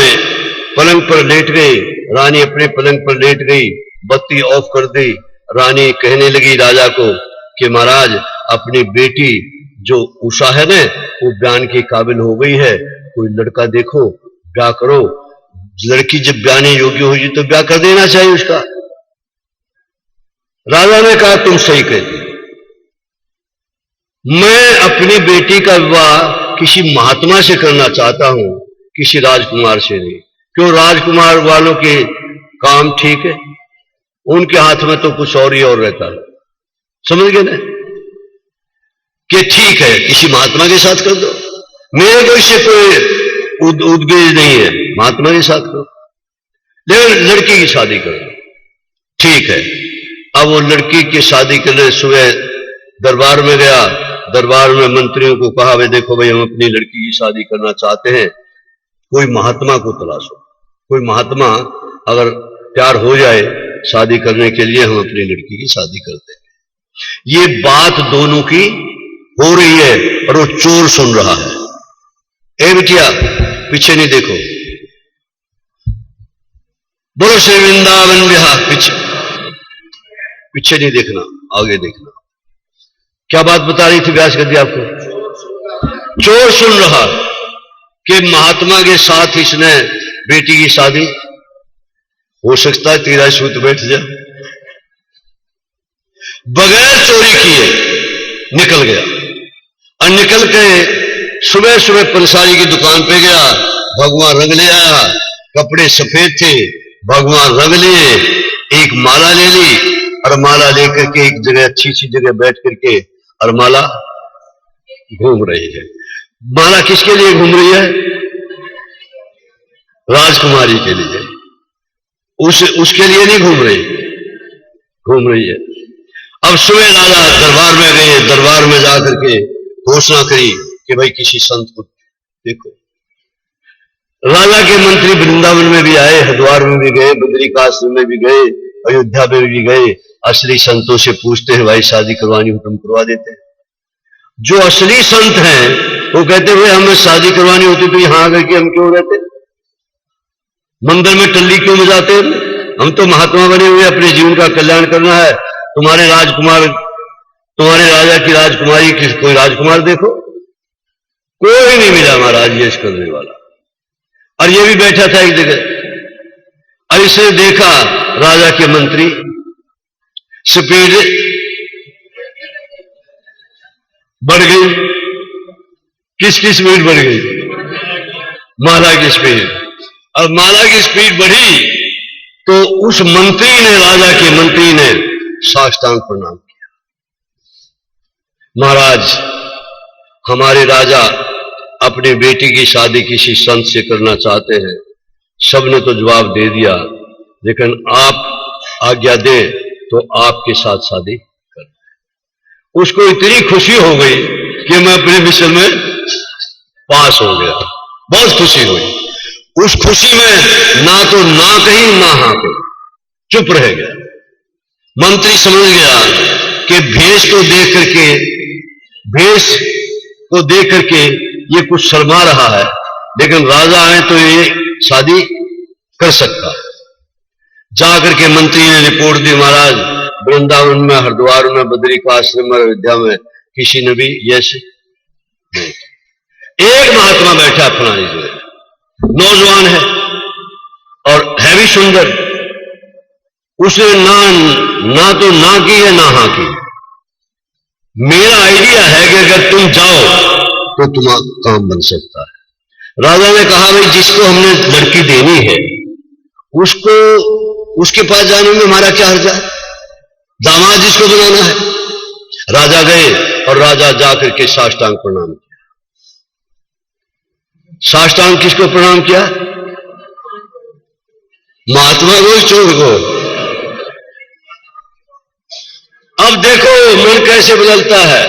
पलंग पर लेट गई, रानी अपने पलंग पर लेट गई, बत्ती ऑफ कर दी। रानी कहने लगी राजा को कि महाराज अपनी बेटी जो उषा है ना वो ब्यान के काबिल हो गई है, कोई लड़का देखो, ब्याह करो। लड़की जब ब्याने योग्य होगी तो ब्याह कर देना चाहिए उसका। राजा ने कहा तुम सही कहती, मैं अपनी बेटी का विवाह किसी महात्मा से करना चाहता हूं, किसी राजकुमार से नहीं। क्यों? राजकुमार वालों के काम ठीक है, उनके हाथ में तो कुछ और ही और रहता है। समझ गए ना? कि ठीक है किसी महात्मा के साथ कर दो, मेरे को इससे कोई उद्वेज नहीं है, महात्मा के साथ करो, लेकिन लड़की की शादी कर दो। ठीक है। अब वो लड़की की शादी करने सुबह दरबार में गया। दरबार में मंत्रियों को कहा भाई देखो भाई हम अपनी लड़की की शादी करना चाहते हैं, कोई महात्मा को तलाशो। कोई महात्मा अगर तैयार हो जाए शादी करने के लिए हम अपनी लड़की की शादी करते हैं। ये बात दोनों की हो रही है और वो चोर सुन रहा है। ए बिटिया पीछे नहीं देखो, बोलो श्री वृंदावन बिहार। पीछे नहीं देखना, आगे देखना। क्या बात बता रही थी व्यास गद्दी आपको? चोर सुन रहा कि महात्मा के साथ इसने बेटी की शादी, हो सकता है तेरा सूत बैठ जाए। बगैर चोरी किए निकल गया और निकल के सुबह सुबह पंसारी की दुकान पे गया, भगवान रंग ले आया। कपड़े सफेद थे, भगवान रंग लिए, एक माला ले ली और माला लेकर के एक जगह अच्छी सी जगह बैठ करके और माला घूम रही है। माला किसके लिए घूम रही है? राजकुमारी के लिए। उसके लिए नहीं घूम रही है। अब सुबह राजा दरबार में गए, दरबार में जाकर के घोषणा करी कि भाई किसी संत को देखो, राजा के मंत्री वृंदावन में भी आए, हरिद्वार में भी गए, बद्रिकाश्रम में भी गए, अयोध्या में भी गए, असली संतों से पूछते हैं भाई शादी करवानी हो तुम करवा देते हैं। जो असली संत हैं वो कहते हुए हमें शादी करवानी होती तो यहां आकर के हम क्यों रहते, मंदिर में टल्ली क्यों बजाते हैं? हम तो महात्मा बने हुए, अपने जीवन का कल्याण करना है। तुम्हारे राजकुमार, तुम्हारे राजा की राजकुमारी की कोई राजकुमार देखो, कोई नहीं मिला महाराज यश करने वाला। और ये भी बैठा था एक जगह, ऐसे देखा राजा के मंत्री, स्पीड बढ़ गई। किसकी स्पीड बढ़ गई? माला की स्पीड। और माला की स्पीड बढ़ी तो उस मंत्री ने, राजा के मंत्री ने साष्टांग प्रणाम किया। महाराज, हमारे राजा अपनी बेटी की शादी किसी संत से करना चाहते हैं। सबने तो जवाब दे दिया, लेकिन आप आज्ञा दें तो आपके साथ शादी कर। उसको इतनी खुशी हो गई कि मैं अपने मिशन में पास हो गया, बहुत खुशी हुई। उस खुशी में ना तो ना कहीं ना हाँ कहीं, चुप रह गया। मंत्री समझ गया कि भेष को देख करके ये कुछ शर्मा रहा है, लेकिन राजा है तो ये शादी कर सकता है। जाकर के मंत्री ने रिपोर्ट दी, महाराज वृंदावन में, हरिद्वार में, बद्रिकाश्रम में, अयोध्या में किसी ने भी यश नहीं। एक महात्मा बैठा फलानी जो नौजवान है और है भी सुंदर, उसने ना तो ना की है ना हाँ की। मेरा आइडिया है कि अगर तुम जाओ तो तुम्हारा काम बन सकता है। राजा ने कहा भाई जिसको हमने लड़की देनी है उसको, उसके पास जाने में हमारा क्या हर्ज है, दामाद जिसको बनाना है। राजा गए और राजा जाकर के साष्टांग प्रणाम किया। साष्टांग किसको प्रणाम किया? महात्मा को, चोर को। अब देखो मन कैसे बदलता है,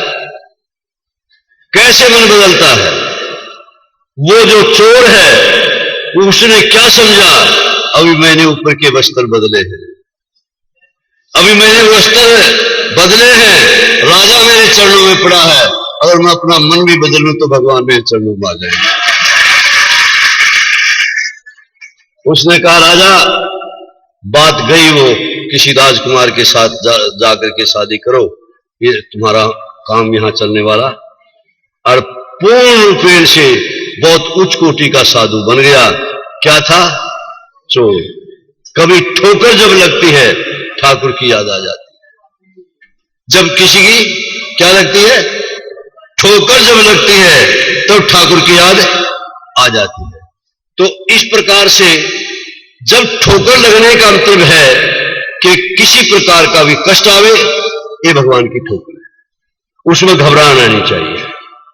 कैसे मन बदलता है। वो जो चोर है उसने क्या समझा, अभी मैंने ऊपर के वस्त्र बदले हैं, अभी मैंने वस्त्र बदले हैं, राजा मेरे चरणों में पड़ा है, अगर मैं अपना मन भी बदलूं तो भगवान मेरे चरणों में आ जाएंगे। उसने कहा राजा बात गई, वो किसी राजकुमार के साथ जाकर के शादी करो, ये तुम्हारा काम यहां चलने वाला। और पूर्ण रूपेण से बहुत उच्च कोटि का साधु बन गया। क्या था? चोर। कभी ठोकर जब लगती है ठाकुर की याद आ जाती है। जब किसी की क्या लगती है? ठोकर जब लगती है तो ठाकुर की याद आ जाती है। तो इस प्रकार से जब ठोकर लगने का मतलब है कि किसी प्रकार का भी कष्ट आवे, ये भगवान की ठोकर है, उसमें घबराना नहीं चाहिए,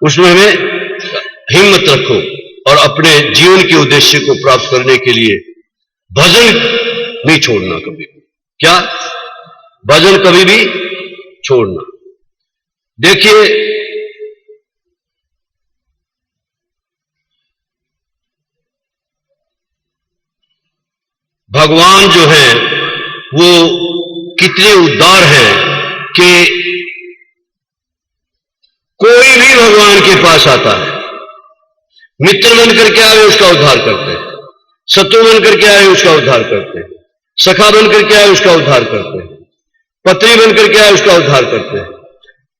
उसमें हमें हिम्मत रखो और अपने जीवन के उद्देश्य को प्राप्त करने के लिए भजन नहीं छोड़ना कभी भी। क्या? भजन कभी भी छोड़ना। देखिए भगवान जो है वो कितने उदार है कि कोई भी भगवान के पास आता है, मित्र बन करके आए उसका उद्धार करते हैं, शत्रु बन करके आए उसका उद्धार करते हैं, सखा बन करके आए उसका उद्धार करते हैं, पत्नी बन करके आए उसका उद्धार करते हैं।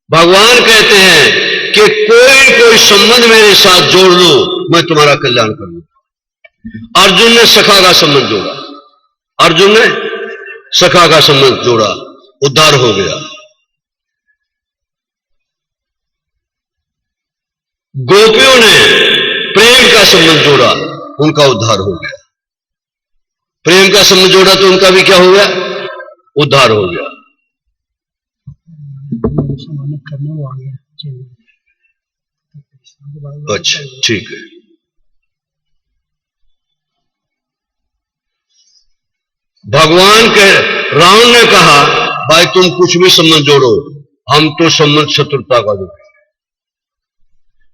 भगवान कहते हैं कि कोई संबंध मेरे साथ जोड़ लो, मैं तुम्हारा कल्याण कर लूंगा। अर्जुन ने सखा का संबंध जोड़ा, अर्जुन ने सखा का संबंध जोड़ा, उद्धार हो गया। गोपियों ने प्रेम का संबंध जोड़ा, उनका उद्धार हो गया। प्रेम का संबंध जोड़ा तो उनका भी क्या हो गया? उद्धार हो गया। अच्छा ठीक है। भगवान के रावण ने कहा भाई तुम कुछ भी संबंध जोड़ो, हम तो संबंध शत्रुता का जोड़े।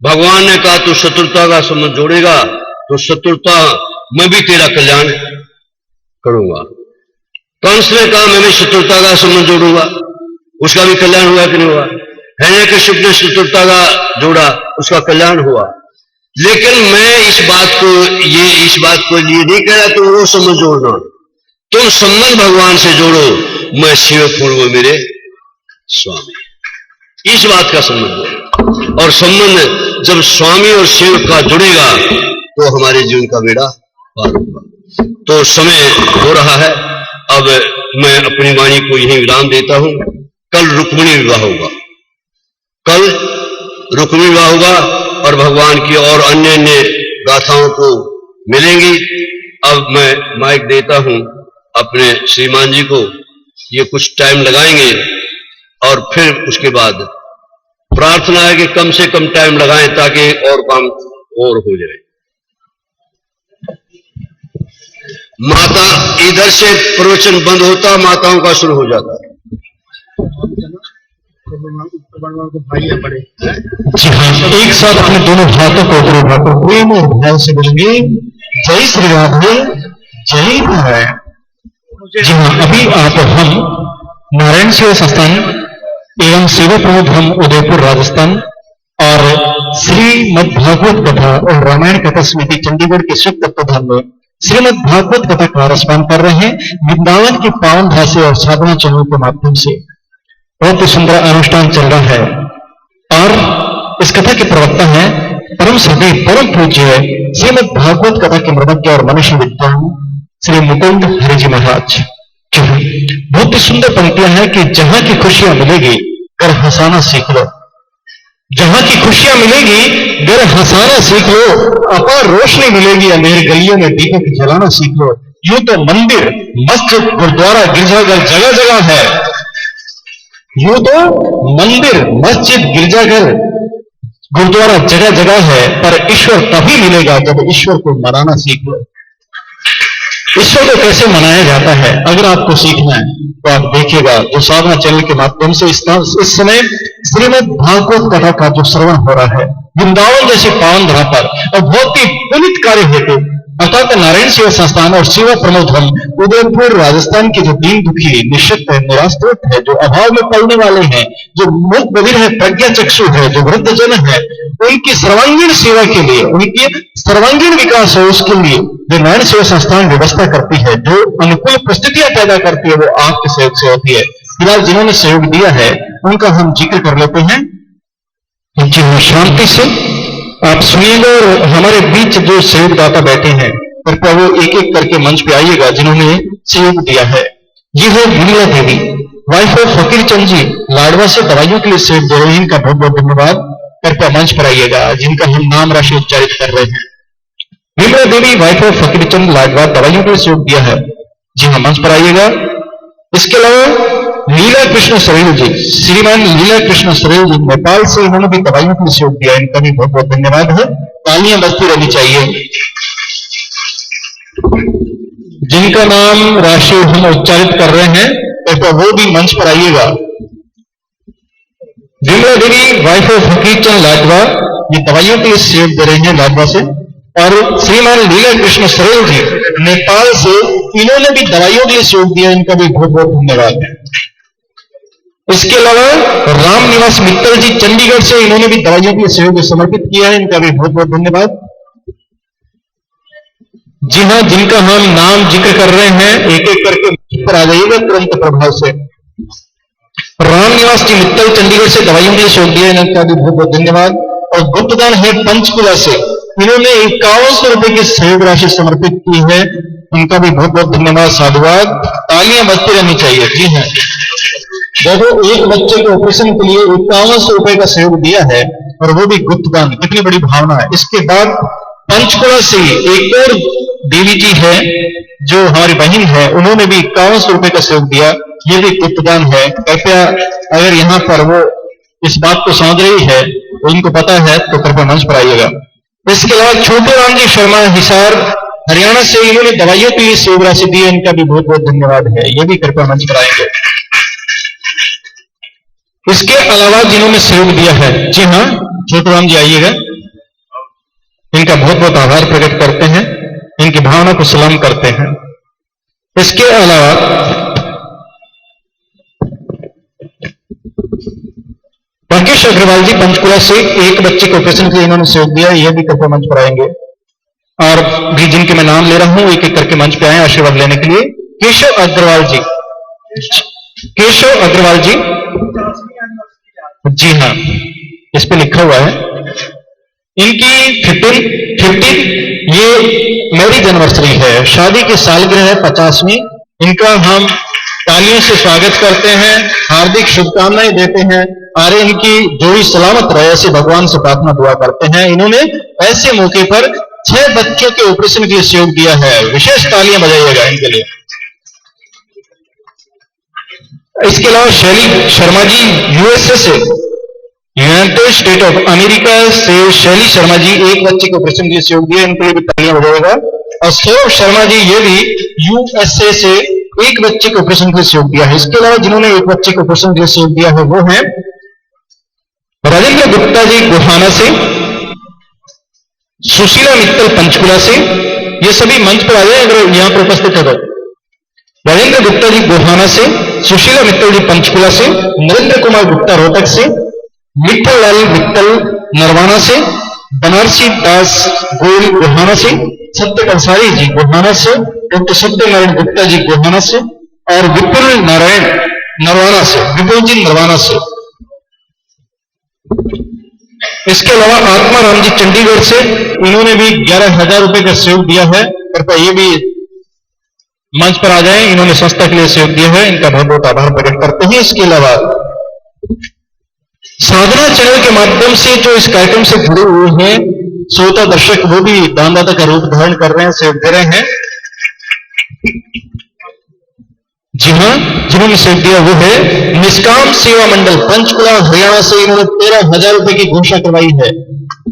भगवान ने कहा तू शत्रुता का संबंध जोड़ेगा तो शत्रुता मैं भी तेरा कल्याण करूंगा। कंस ने कहा मैं भी शत्रुता का संबंध जोड़ूंगा, उसका भी कल्याण हुआ कि नहीं हुआ? हिरण्यकश्यप ने शत्रुता का जोड़ा, उसका कल्याण हुआ। लेकिन मैं इस बात को लिए नहीं कह रहा तुम वो संबंध जोड़ना, तुम संबंध भगवान से जोड़ो, मैं सेवक हूं वो मेरे स्वामी, इस बात का संबंध जोड़ो। और संबंध जब स्वामी और सेवक का जुड़ेगा तो हमारे जीवन का बेड़ा पार होगा। तो समय हो रहा है, अब मैं अपनी वाणी को यही विराम देता हूं। कल रुक्मिणी विवाह होगा, कल रुक्मिणी विवाह होगा और भगवान की और अन्य अन्य गाथाओं को मिलेंगी। अब मैं माइक देता हूं अपने श्रीमान जी को, ये कुछ टाइम लगाएंगे और फिर उसके बाद प्रार्थना है कि कम से कम टाइम लगाएं ताकि और काम और हो जाए। माता इधर से प्रवचन बंद होता, माताओं का शुरू हो जाता। जी हाँ, एक साथ अपने दोनों हाथों को प्रेम और भाव से बोलेंगे जय श्री राधे जय नारायण। जी हाँ, अभी आप हम नारायण सेवा संस्थान एवं सेवा प्रमुख हम उदयपुर राजस्थान और श्रीमद् भागवत कथा और रामायण कथा समिति चंडीगढ़ के शिव तत्वधाम में श्रीमद् भागवत कथा का रसपान कर रहे हैं वृंदावन की पावन भाषा और साधना चैनल के माध्यम से। बहुत ही सुंदर अनुष्ठान चल रहा है और इस कथा के प्रवक्ता हैं परम श्रद्धेय परम पूज्य श्रीमद् भागवत कथा के मृदज्ञ और मनुष्य विद्वान श्री मुकुंद हरि जी महाराज। बहुत ही सुंदर पंक्तियां हैं कि जहां की खुशियां मिलेगी घर हंसाना सीख लो, जहां की खुशियां मिलेगी घर हंसाना सीख लो, अपार रोशनी मिलेगी अंधेर गलियों में दीपक जलाना सीख लो। यूं तो मंदिर मस्जिद गुरुद्वारा गिरजाघर जगह जगह है, यूं तो मंदिर मस्जिद गिरजाघर गुरुद्वारा जगह जगह है, पर ईश्वर तभी मिलेगा जब ईश्वर को मनाना सीख लो। ईश्वर को कैसे मनाया जाता है अगर आपको सीखना है तो आप देखिएगा जो साधना चैनल के माध्यम से इस समय श्रीमद् भागवत कथा का जो श्रवण हो रहा है वृंदावन जैसे पावन धरा पर और बहुत ही पुनित कार्य हेतु अर्थात नारायण सेवा संस्थान और सेवा प्रमोद हम उदयपुर राजस्थान के जो दीन दुखी निश्चित है, निराश्रित है, जो अभाव में पड़ने वाले हैं, जो मूक बधिर है, प्रज्ञा चक्षु है, जो वृद्धजन है, उनकी सर्वांगीण सेवा के लिए, उनकी सर्वांगीण विकास हो उसके लिए जो नारायण सेवा संस्थान व्यवस्था करती है, जो अनुकूल परिस्थितियां पैदा करती है, वो आपके सहयोग से होती है। फिलहाल जिन्होंने सहयोग दिया है उनका हम जिक्र कर लेते हैं। जी हाँ, शांति से आप सुनिएगा और हमारे बीच जो सहयोगदाता बैठे हैं कृपया वो एक एक करके मंच पे आइएगा जिन्होंने सहयोग दिया है। ये है विमला देवी, वाइफ ऑफ फकीर चंद जी, लाडवा से दवाइयों के लिए सहयोग दे रहे हैं, इनका बहुत बहुत धन्यवाद। कृपया मंच पर आइएगा जिनका हम नाम राशि उच्चारित कर रहे हैं। विमला देवी वाइफ ऑफ फकीर चंद लाडवा दवाइयों के लिए सहयोग दिया है, जी हाँ मंच पर आइएगा। इसके अलावा लीला कृष्ण सरेल जी, श्रीमान लीला कृष्ण सरेल जी नेपाल से, इन्होंने भी दवाइयों के लिए सहयोग दिया, इनका भी बहुत बहुत धन्यवाद है। तालियां बजती रहनी चाहिए। जिनका नाम राशि हम उच्चारित कर रहे हैं तो वो भी मंच पर आइएगा। विमला देवी वाइफ ऑफ फकीर चंद लाडवा, ये दवाइयों के लिए सहयोग दे रहे हैं लाडवा से। और श्रीमान लीला कृष्ण सरेल जी नेपाल से, इन्होंने भी दवाइयों के लिए सहयोग दिया, इनका भी बहुत बहुत धन्यवाद है। इसके अलावा राम निवास मित्तल जी चंडीगढ़ से, इन्होंने भी दवाइयों के लिए सहयोग समर्पित किया है, इनका भी बहुत बहुत धन्यवाद। जी हाँ, जिनका हम नाम जिक्र कर रहे हैं एक एक करके पर आ जाइएगा तुरंत प्रभाव से। राम निवास जी मित्तल चंडीगढ़ से दवाइयों के लिए सहयोग दिया, इनका भी बहुत बहुत धन्यवाद। और गुप्तदान है पंचकुला से, इन्होंने 5100 रुपए की सहयोग राशि समर्पित की है, उनका भी बहुत बहुत धन्यवाद, साधुवाद। तालियां बजती रहनी चाहिए। जी हाँ, देखो एक बच्चे के ऑपरेशन के लिए 5100 रुपए का सहयोग दिया है और वो भी गुप्तदान, कितनी बड़ी भावना है। इसके बाद पंचकुला से एक और देवी जी है जो हमारी बहन है, उन्होंने भी 5100 रुपए का सहयोग दिया, ये भी गुप्तदान है। कृपया अगर यहाँ पर वो इस बात को समझ रही है, उनको पता है, तो कृपया मंच पर आइएगा। इसके अलावा छोटे राम जी शर्मा हिसार हरियाणा से, इन्होंने दवाइयों के लिए सहयोग राशि दी है, इनका भी बहुत बहुत धन्यवाद है, ये भी कृपया मंच पर आएंगे। इसके अलावा जिन्होंने सहयोग दिया है, जी हाँ छोटे राम जी आइएगा। इनका बहुत बहुत आभार प्रकट करते हैं, इनकी भावना को सलाम करते हैं। इसके अलावा राकेश अग्रवाल जी पंचकुला से एक बच्चे को ऑपरेशन के लिए इन्होंने सहयोग दिया, यह भी कृपया मंच पर आएंगे। और भी जिनके मैं नाम ले रहा हूं एक एक करके मंच पे आए आशीर्वाद लेने के लिए। केशव अग्रवाल जी, केशव अग्रवाल जी, जी हाँ, इस पे लिखा हुआ है। इनकी 50 ये मैरिज एनिवर्सरी है, शादी की सालगिरह है 50वीं। इनका हम तालियों से स्वागत करते हैं, हार्दिक शुभकामनाएं देते हैं और इनकी जोड़ी सलामत रहे ऐसे भगवान से प्रार्थना दुआ करते हैं। इन्होंने ऐसे मौके पर 6 बच्चों के ऑपरेशन के लिए सहयोग दिया है, विशेष तालियां बजाइएगा इनके लिए। इसके अलावा शैली शर्मा जी यूएसए से, यूनाइटेड स्टेट ऑफ अमेरिका से शैली शर्मा जी एक बच्चे को ऑपरेशन के लिए सहयोग दिया, इनके लिए भी तालियां बजाइएगा। और सौरभ शर्मा जी ये भी यूएसए से एक बच्चे को ऑपरेशन के लिए सहयोग दिया है। इसके अलावा जिन्होंने एक बच्चे को ऑपरेशन के लिए सहयोग दिया है वो है राजेंद्र गुप्ता जी गोहाना से, सुशीला मित्तल पंचकुला से। ये सभी मंच पर आ जाए अगर यहां पर उपस्थित है तो। राजेंद्र गुप्ता जी गोहाना से, सुशीला मित्तल जी पंचकुला से, नरेंद्र कुमार गुप्ता रोहतक से, मित्तल लाल मित्तल नरवाना से, बनारसी दास गोयल गोहाना से, सत्य अंसारी जी गोहाना से, डॉक्टर सत्यनारायण गुप्ता जी गोहाना से और विपुल नारायण नरवाना से, विपुल जी नरवाना से। इसके अलावा आत्माराम जी चंडीगढ़ से, इन्होंने भी 11,000 रुपए का सहयोग दिया है, कृपया ये भी मंच पर आ जाएं, इन्होंने संस्था के लिए सहयोग दिया है, इनका बहुत बहुत आभार प्रकट करते हैं। इसके अलावा साधना चैनल के माध्यम से जो इस कार्यक्रम से जुड़े हुए हैं श्रोता दर्शक, वो भी दानदाता का रूप धारण कर रहे हैं, सहयोग दे रहे हैं। जी हाँ, जिन्होंने सहयोग दिया वो है निष्काम सेवा मंडल पंचकुला हरियाणा से, इन्होंने 13,000 रुपए की घोषणा करवाई है।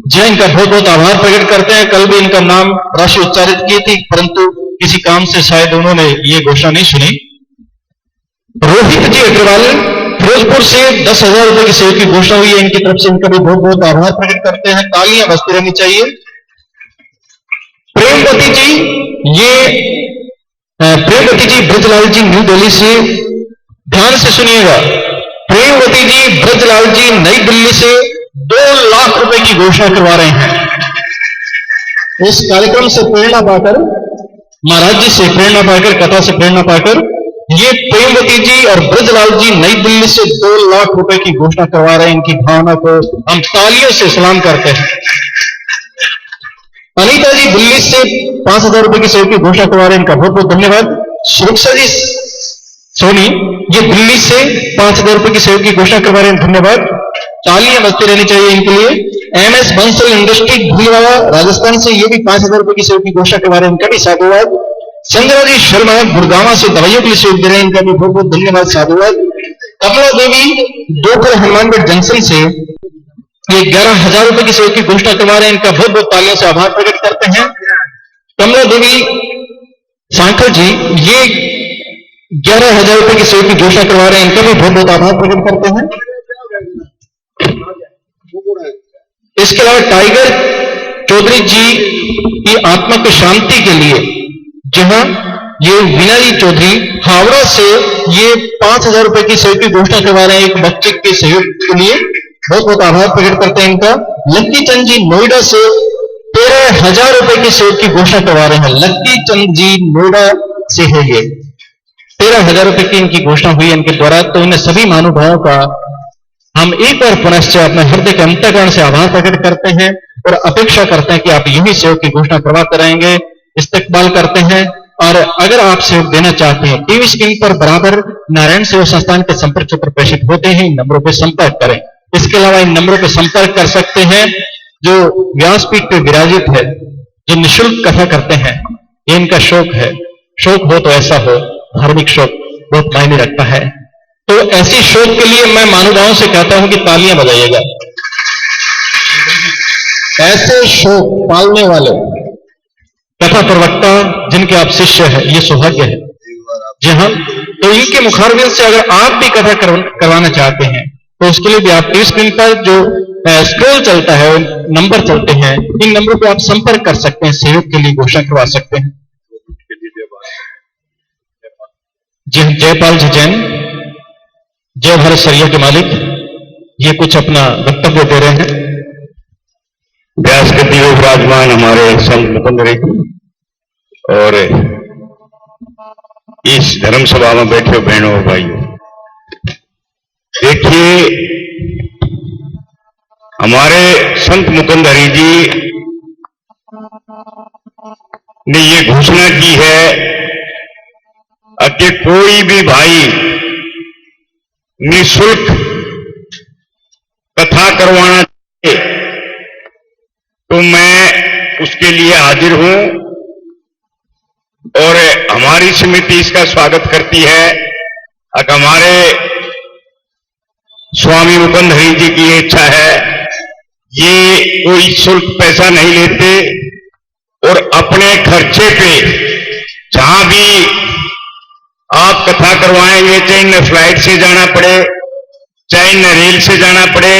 जी, इनका बहुत बहुत आभार प्रकट करते हैं। कल भी इनका नाम राशि उच्चारित की थी, परंतु किसी काम से शायद उन्होंने ये घोषणा नहीं सुनी। रोहित जी अग्रवाल फिरोजपुर से 10,000 रुपए की सहयोग की घोषणा हुई है, इनकी तरफ से इनका भी बहुत बहुत आभार प्रकट करते हैं। तालियां बजती रहनी चाहिए। प्रेमवती जी, ये प्रेमवती जी ब्रजलाल जी न्यू दिल्ली से, ध्यान से सुनिएगा, प्रेमवती जी ब्रजलाल जी नई दिल्ली से 2 लाख रुपए की घोषणा करवा रहे हैं। इस कार्यक्रम से प्रेरणा पाकर, महाराज जी से प्रेरणा पाकर, कथा से प्रेरणा पाकर ये प्रेमवती जी और ब्रजलाल जी नई दिल्ली से 2 लाख रुपए की घोषणा करवा रहे हैं। इनकी भावना को हम तालियों से सलाम करते हैं। अनीता जी दिल्ली से 5,000 रुपए की सहयोग की घोषणा करवा रहे हैं, इनका बहुत बहुत धन्यवाद। सुरक्षा जी सोनी, ये दिल्ली से 5,000 रुपए की सहयोग की घोषणा करवा रहे हैं, धन्यवाद। तालियां बजती रहनी चाहिए इनके लिए। एमएस बंसल इंडस्ट्री भीलवाड़ा राजस्थान से, ये भी 5,000 रुपए की सहयोग की घोषणा करवा रहे हैं, इनका भी साधुवाद। संजना जी शर्मा गुड़गांव से दवाइयों के लिए सहयोग दे रहे हैं, इनका भी बहुत बहुत धन्यवाद, साधुवाद। कमला देवी दोपहर हनुमानगढ़ जंक्शन से ये 11,000 रुपए की सहयोग की घोषणा करवा रहे हैं, इनका बहुत बहुत तालियों से आभार प्रकट करते हैं। कमला देवी सांकर जी, ये 11,000 रुपए की सहयोग की घोषणा करवा रहे हैं, इनका भी बहुत बहुत आभार प्रकट करते हैं। इसके अलावा टाइगर चौधरी जी की आत्मा की शांति के लिए, जहां ये विनरी चौधरी हावड़ा से ये 5,000 रुपए की सहयोग की घोषणा करवा रहे हैं एक बच्चे के सहयोग के लिए, बहुत बहुत आभार प्रकट करते हैं इनका। लक्की चंद जी नोएडा से 13,000 रुपए की सहयोग की घोषणा करवा रहे हैं। लक्की चंद जी नोएडा से है, ये 13,000 रुपए की इनकी घोषणा हुई इनके द्वारा। तो इन सभी महानुभावों का हम एक बार पुनश्च अपने हृदय के अंतःकरण से आभार प्रकट करते हैं और अपेक्षा करते हैं कि आप यही सहयोग की घोषणा करवाते रहेंगे, इस्तकबाल करते हैं। और अगर आप सहयोग देना चाहते हैं, टीवी स्क्रीन पर बराबर नारायण सेवा संस्थान के संपर्क चित्र प्रेषित होते हैं, इन नंबरों पर संपर्क करें। इसके अलावा इन नंबरों पर संपर्क कर सकते हैं जो व्यासपीठ पे विराजित है, जो निःशुल्क कथा करते हैं। ये इनका शौक है, शौक हो तो ऐसा हो, धार्मिक शौक बहुत मायने रखता है। तो ऐसी शौक के लिए मैं महानुभावों से कहता हूं कि तालियां बजाइएगा। ऐसे शौक पालने वाले कथा प्रवक्ता जिनके आप शिष्य हैं, ये सौभाग्य है। जी हाँ, तो इनके मुखारबिन से अगर आप भी कथा करवाना चाहते हैं तो उसके लिए भी आप टीवी स्क्रीन पर जो स्क्रॉल चलता है, नंबर चलते हैं, इन नंबरों पे आप संपर्क कर सकते हैं, सहयोग के लिए घोषणा करवा सकते हैं। जी जयपाल जी जैन, जय भारत सरिया के मालिक, ये कुछ अपना वक्तव्य दे रहे हैं। व्यास गद्दी में विराजमान हमारे संत मुकुंद जी और इस धर्म सभा में बैठे बहनों और भाइयों, देखिए हमारे संत मुकुंद हरि जी ने ये घोषणा की है कि कोई भी भाई निःशुल्क कथा करवाना चाहे तो मैं उसके लिए हाजिर हूं, और हमारी समिति इसका स्वागत करती है। अगर हमारे स्वामी मुकुंद हरि जी की इच्छा है, ये कोई शुल्क पैसा नहीं लेते और अपने खर्चे पे जहां भी आप कथा करवाएंगे, चाहे न फ्लाइट से जाना पड़े, चाहे न रेल से जाना पड़े,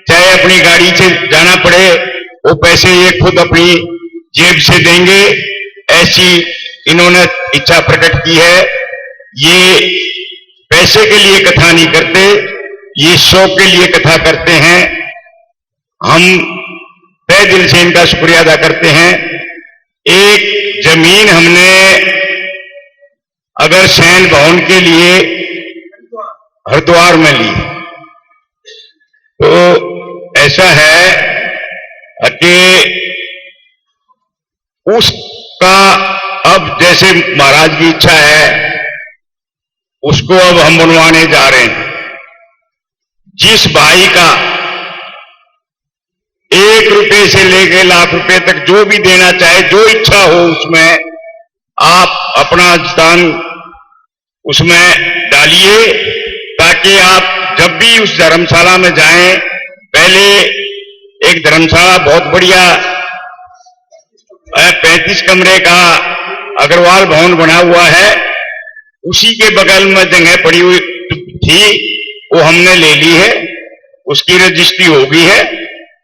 चाहे अपनी गाड़ी से जाना पड़े, वो पैसे ये खुद अपनी जेब से देंगे। ऐसी इन्होंने इच्छा प्रकट की है। ये पैसे के लिए कथा नहीं करते, ये शौक के लिए कथा करते हैं। हम तहे दिल से इनका शुक्रिया अदा करते हैं। एक जमीन हमने अगर सैन भवन के लिए हरिद्वार में ली, तो ऐसा है कि उसका अब जैसे महाराज की इच्छा है, उसको अब हम बनवाने जा रहे हैं। जिस भाई का 1 रुपए से लेकर लाख रुपए तक जो भी देना चाहे, जो इच्छा हो, उसमें आप अपना दान उसमें डालिए, ताकि आप जब भी उस धर्मशाला में जाएं, पहले एक धर्मशाला बहुत बढ़िया 35 कमरे का अग्रवाल भवन बना हुआ है, उसी के बगल में जगह पड़ी हुई थी, वो हमने ले ली है, उसकी रजिस्ट्री हो गई है,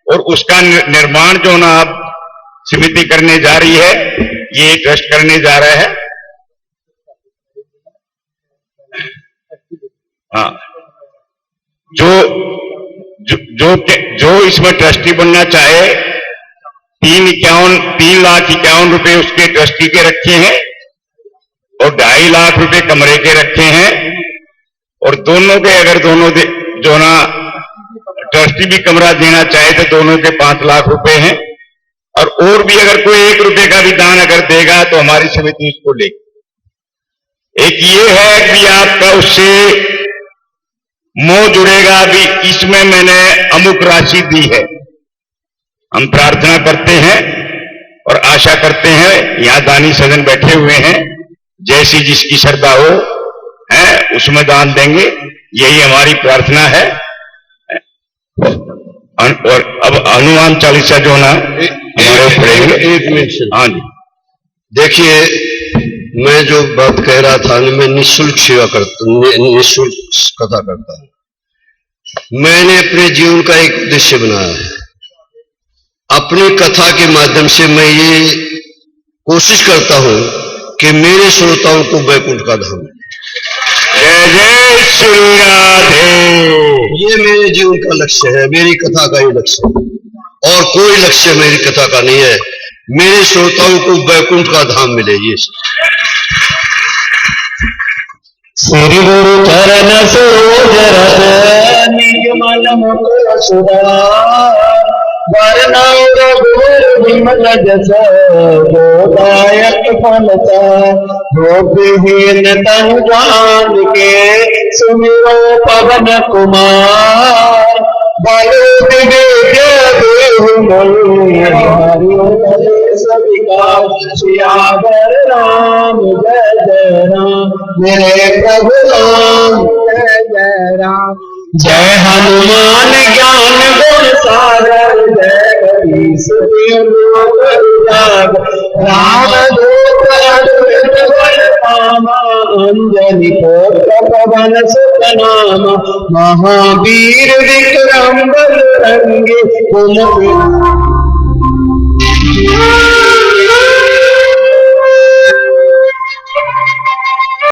और उसका निर्माण जो ना अब समिति करने जा रही है, ये ट्रस्ट करने जा रहा है। हाँ, जो इसमें ट्रस्टी बनना चाहे, 3,51,51 रुपए उसके ट्रस्टी के रखे हैं और 2.5 लाख रुपए कमरे के रखे हैं, और दोनों के अगर दोनों जो ना ट्रस्टी भी कमरा देना चाहे तो दोनों के 5 लाख रुपए हैं, और भी अगर कोई 1 रुपए का भी दान अगर देगा तो हमारी समिति उसको लेगी। एक ये है कि आपका उससे मोह जुड़ेगा, अभी इसमें मैंने अमुक राशि दी है। हम प्रार्थना करते हैं और आशा करते हैं, यहां दानी सजन बैठे हुए हैं, जैसी जिसकी श्रद्धा हो है उसमें दान देंगे, यही हमारी प्रार्थना है। और अब हनुमान चालीसा जो ना हमारे पढ़ेंगे। एक मिनट। हाँ जी, देखिए, मैं जो बात कह रहा था, मैं निःशुल्क सेवा करता, निःशुल्क कथा करता हूं। मैंने अपने जीवन का एक उद्देश्य बनाया है। अपनी कथा के माध्यम से मैं ये कोशिश करता हूं कि मेरे श्रोताओं को वैकुंठ का धाम मिले। जय जय श्री राधे। ये मेरे जीवन का लक्ष्य है, मेरी कथा का ही लक्ष्य है, और कोई लक्ष्य मेरी कथा का नहीं है। मेरे श्रोताओं को वैकुंठ का धाम मिले, ये श्री गुरु चरण सरोज रस निर्मल मुकुर सुधार, वरनौ रघुवर विमल जस गोदायक फलता, गोपीहीन तनु जान के सुमिरो पवन कुमार, बालो विवेक देहु मोहि हरिओ सियावर राम जय जय राम, मेरे प्रभु राम जय जय राम। जय हनुमान ज्ञान गुण सागर, जय कपीस राम दूत अद्भुत बल धामा, अंजनी पुत्र पवन सुत नाम, महावीर विक्रम बजरंगी कुमति।